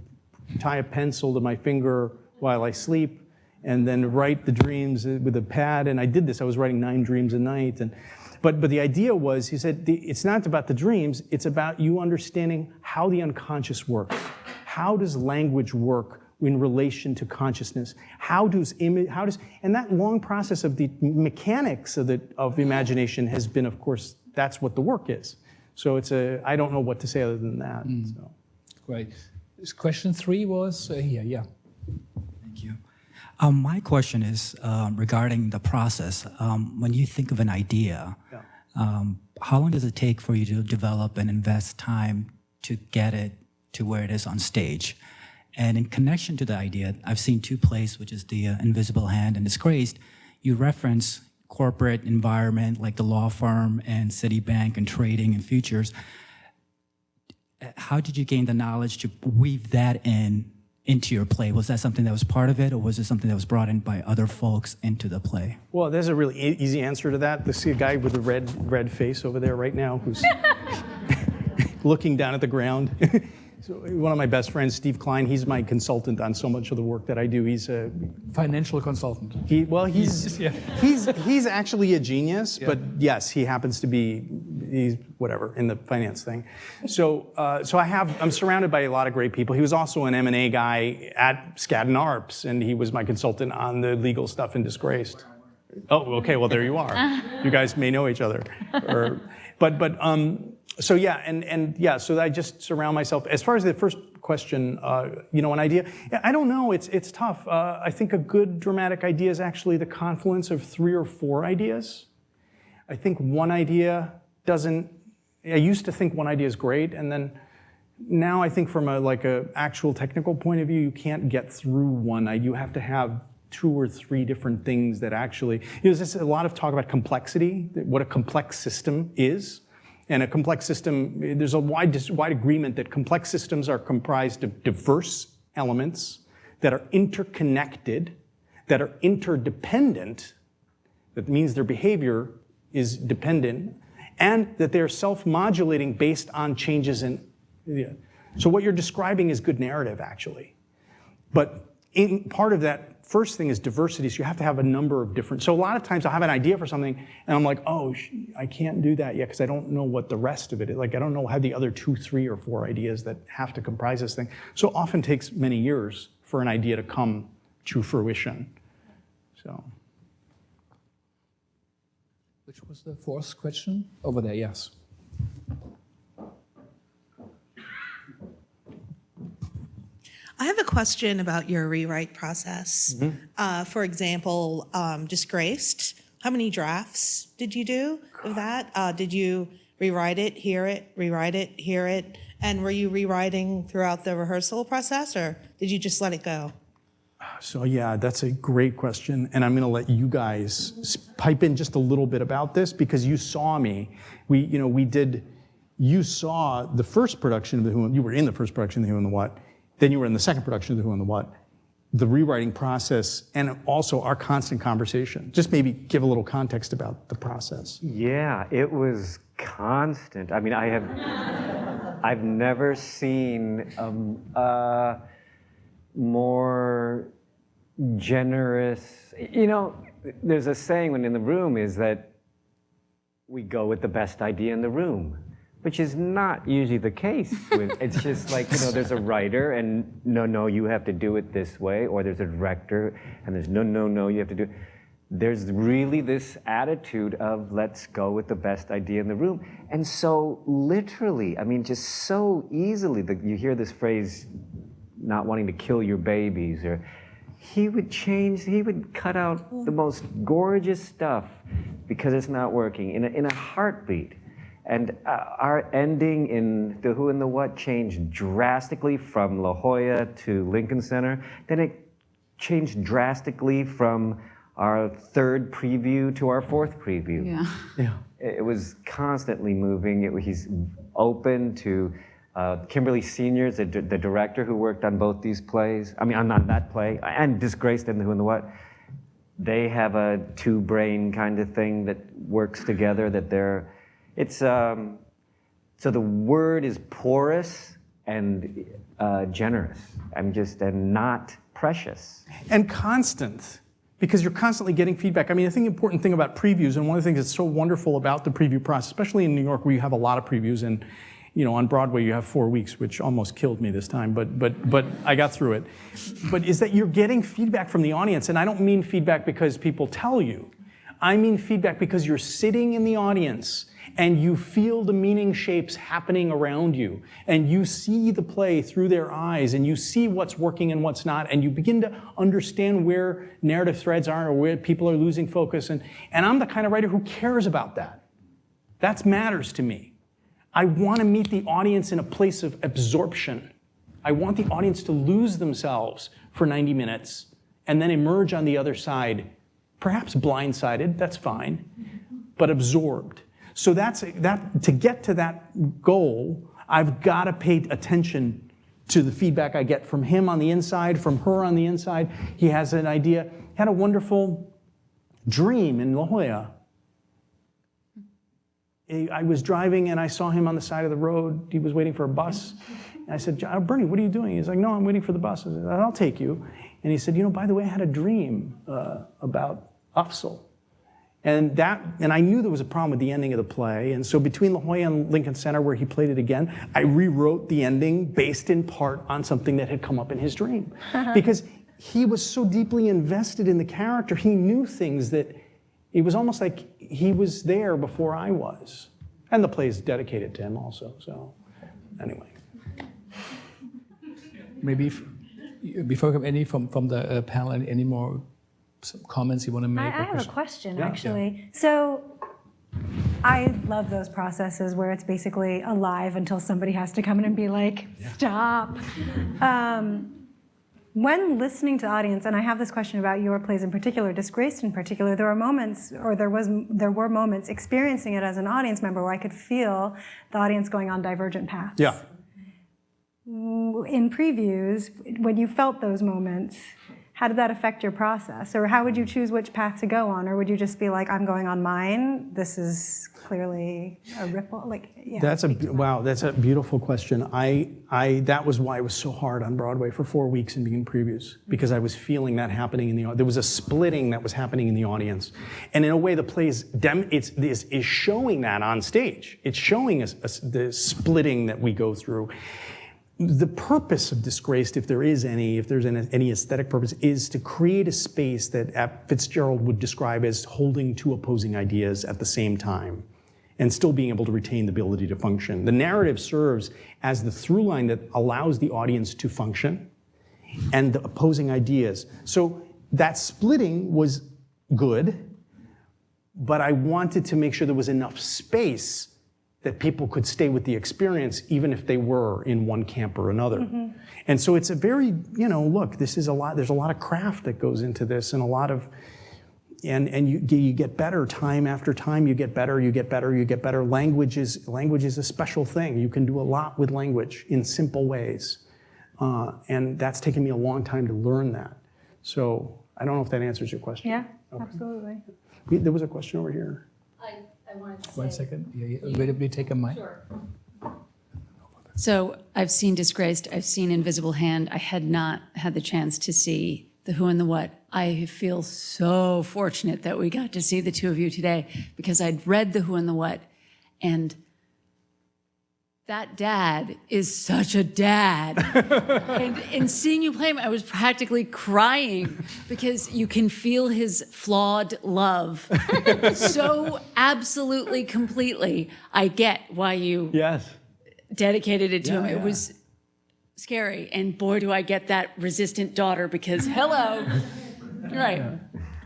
tie a pencil to my finger while I sleep, and then write the dreams with a pad. And I did this. I was writing 9 dreams a night. But the idea was, he said, it's not about the dreams, it's about you understanding how the unconscious works. How does language work in relation to consciousness? And that long process of the mechanics of imagination has been, of course, that's what the work is. So I don't know what to say other than that. So. Great. Question 3 was here, yeah. Thank you. My question is regarding the process. When you think of an idea, how long does it take for you to develop and invest time to get it to where it is on stage? And in connection to the idea, I've seen 2 plays, which is The Invisible Hand and Disgraced. You reference corporate environment like the law firm and Citibank and trading and futures. How did you gain the knowledge to weave that into your play? Was that something that was part of it, or was it something that was brought in by other folks into the play? Well, there's a really easy answer to that. There's a guy with a red face over there right now who's looking down at the ground. So one of my best friends, Steve Klein, he's my consultant on so much of the work that I do. He's a financial consultant. He's actually a genius, but yes, he happens to be whatever in the finance thing. So I'm surrounded by a lot of great people. He was also an M&A guy at Skadden Arps, and he was my consultant on the legal stuff in Disgraced. Oh, okay. Well, there you are. You guys may know each other. So yeah, so I just surround myself. As far as the first question, an idea, I don't know, it's tough. I think a good dramatic idea is actually the confluence of 3 or 4 ideas. I think one idea I used to think one idea is great, and then now I think from a actual technical point of view, you can't get through one. You have to have 2 or 3 different things that actually, there's a lot of talk about complexity, what a complex system is. And a complex system, there's a wide agreement that complex systems are comprised of diverse elements that are interconnected, that are interdependent, that means their behavior is dependent, and that they're self-modulating based on changes in. So what you're describing is good narrative, actually. But part of that first thing is diversity, so you have to have a number of different. So a lot of times I'll have an idea for something, and I'm like, oh, I can't do that yet because I don't know what the rest of it is. Like, I don't know how the other 2, 3, or 4 ideas that have to comprise this thing. So it often takes many years for an idea to come to fruition. So. Which was the 4th question? Over there, yes. I have a question about your rewrite process. Mm-hmm. For example, Disgraced, how many drafts did you do of that? Did you rewrite it, hear it, rewrite it, hear it? And were you rewriting throughout the rehearsal process, or did you just let it go? So yeah, that's a great question, and I'm going to let you guys pipe in just a little bit about this because you saw me. You saw the first production of The Who and, you were in the first production of The Who and the What, then you were in the second production of The Who and the What, the rewriting process, and also our constant conversation. Just maybe give a little context about the process. Yeah, it was constant. I mean, I've never seen more generous. There's a saying when in the room is that we go with the best idea in the room, which is not usually the case. It's just like, there's a writer and no, you have to do it this way, or there's a director and there's no, you have to do it. There's really this attitude of let's go with the best idea in the room. And so literally, I mean, just so easily, you hear this phrase, not wanting to kill your babies, or he would cut out the most gorgeous stuff because it's not working in a heartbeat. And our ending in The Who and the What changed drastically from La Jolla to Lincoln Center. Then it changed drastically from our third preview to our fourth preview. Yeah. It was constantly moving. He's open to Kimberly Senior, the director who worked on both these plays. I mean, on that play and Disgraced and The Who and the What. They have a two-brain kind of thing that works together. So the word is porous and generous, and not precious. And constant, because you're constantly getting feedback. I mean, I think the important thing about previews, and one of the things that's so wonderful about the preview process, especially in New York where you have a lot of previews, and on Broadway you have 4 weeks, which almost killed me this time, but I got through it. But is that you're getting feedback from the audience, and I don't mean feedback because people tell you. I mean feedback because you're sitting in the audience and you feel the meaning shapes happening around you, and you see the play through their eyes, and you see what's working and what's not, and you begin to understand where narrative threads are or where people are losing focus. And I'm the kind of writer who cares about that. That matters to me. I want to meet the audience in a place of absorption. I want the audience to lose themselves for 90 minutes and then emerge on the other side, perhaps blindsided, that's fine, but absorbed. So to get to that goal, I've got to pay attention to the feedback I get from him on the inside, from her on the inside. He has an idea. He had a wonderful dream in La Jolla. I was driving and I saw him on the side of the road. He was waiting for a bus. And I said, Bernie, what are you doing? He's like, no, I'm waiting for the bus. I said, I'll take you. And he said, by the way, I had a dream about Afzal. And I knew there was a problem with the ending of the play. And so between La Jolla and Lincoln Center, where he played it again, I rewrote the ending based in part on something that had come up in his dream. Because he was so deeply invested in the character, he knew things that it was almost like he was there before I was. And the play is dedicated to him also, so anyway. Maybe before any from the panel, any more comments you want to make? I have a question, actually. Yeah. So I love those processes where it's basically alive until somebody has to come in and be like, stop. When listening to the audience, and I have this question about your plays in particular, Disgraced in particular, there were moments experiencing it as an audience member where I could feel the audience going on divergent paths. Yeah. In previews, when you felt those moments, how did that affect your process? Or how would you choose which path to go on? Or would you just be like, I'm going on mine, this is clearly a ripple? That's a beautiful question. That was why it was so hard on Broadway for 4 weeks in beginning previews, because I was feeling that happening in the audience. There was a splitting that was happening in the audience. And in a way, the play is showing that on stage. It's showing us the splitting that we go through. The purpose of Disgraced, if there's any aesthetic purpose, is to create a space that Fitzgerald would describe as holding two opposing ideas at the same time and still being able to retain the ability to function. The narrative serves as the through line that allows the audience to function and the opposing ideas. So that splitting was good, but I wanted to make sure there was enough space that people could stay with the experience even if they were in one camp or another. And so it's a very, look, this is a lot, there's a lot of craft that goes into this, and a lot of, and you get better time after time, you get better. Language is a special thing. You can do a lot with language in simple ways. And that's taken me a long time to learn that. So I don't know if that answers your question. Yeah, absolutely. There was a question over here. I wanted to say. 1 second. Wait, we take a mic. Sure. So I've seen Disgraced, I've seen Invisible Hand. I had not had the chance to see The Who and the What. I feel so fortunate that we got to see the two of you today, because I'd read The Who and the What, and that dad is such a dad. And seeing you play him, I was practically crying, because you can feel his flawed love so absolutely, completely. I get why you dedicated it to him. It was scary. And boy, do I get that resistant daughter, because hello. Right.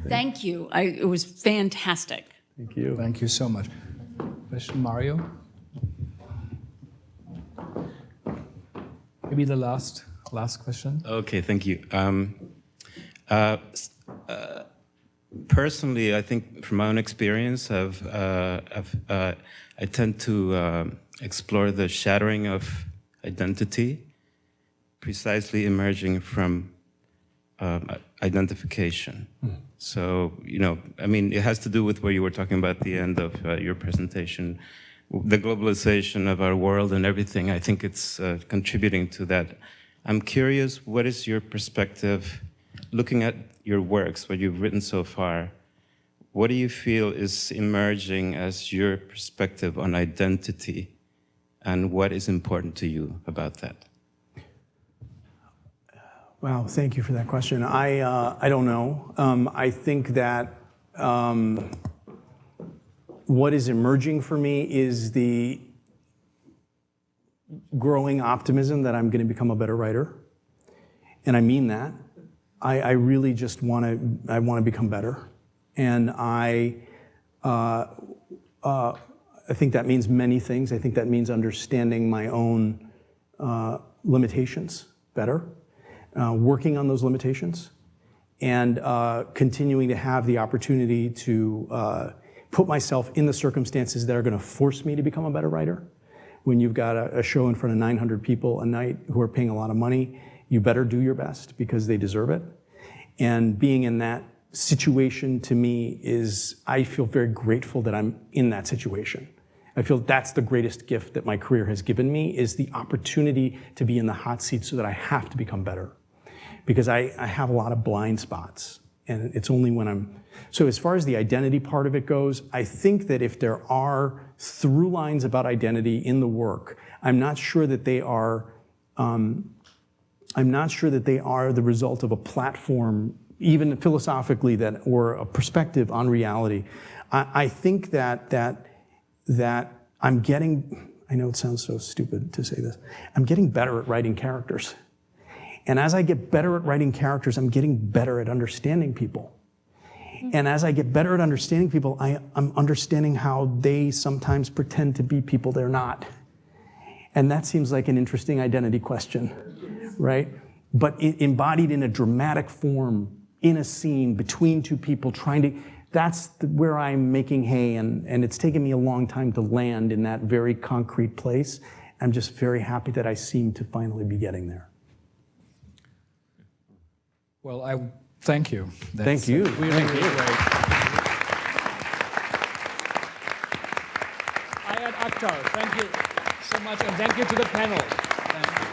Thank you. It was fantastic. Thank you. Thank you so much. Question, Mario? Maybe the last question. Okay, thank you. Personally, I think from my own experience, I tend to explore the shattering of identity, precisely emerging from identification. So, it has to do with what you were talking about at the end of your presentation, the globalization of our world and everything. I think it's contributing to that. I'm curious, what is your perspective, looking at your works, what you've written so far, what do you feel is emerging as your perspective on identity, and what is important to you about that? Wow, thank you for that question. I don't know. I think that what is emerging for me is the growing optimism that I'm going to become a better writer, and I mean that. I really just want to become better, and I think that means many things. I think that means understanding my own limitations better, working on those limitations, and continuing to have the opportunity to put myself in the circumstances that are going to force me to become a better writer. When you've got a show in front of 900 people a night who are paying a lot of money, you better do your best because they deserve it. And being in that situation, to me, I feel very grateful that I'm in that situation. I feel that's the greatest gift that my career has given me, is the opportunity to be in the hot seat so that I have to become better. Because I have a lot of blind spots, and it's only when so as far as the identity part of it goes, I think that if there are through lines about identity in the work, I'm not sure that they are the result of a platform, even philosophically, or a perspective on reality. I think that I'm getting, I know it sounds so stupid to say this, I'm getting better at writing characters. And as I get better at writing characters, I'm getting better at understanding people. And as I get better at understanding people, I'm understanding how they sometimes pretend to be people they're not. And that seems like an interesting identity question, right? But embodied in a dramatic form, in a scene, between two people that's where I'm making hay, and it's taken me a long time to land in that very concrete place. I'm just very happy that I seem to finally be getting there. Well, I thank you. Thank you. Really great. Ayad Akhtar, thank you so much, and thank you to the panel. Thank you.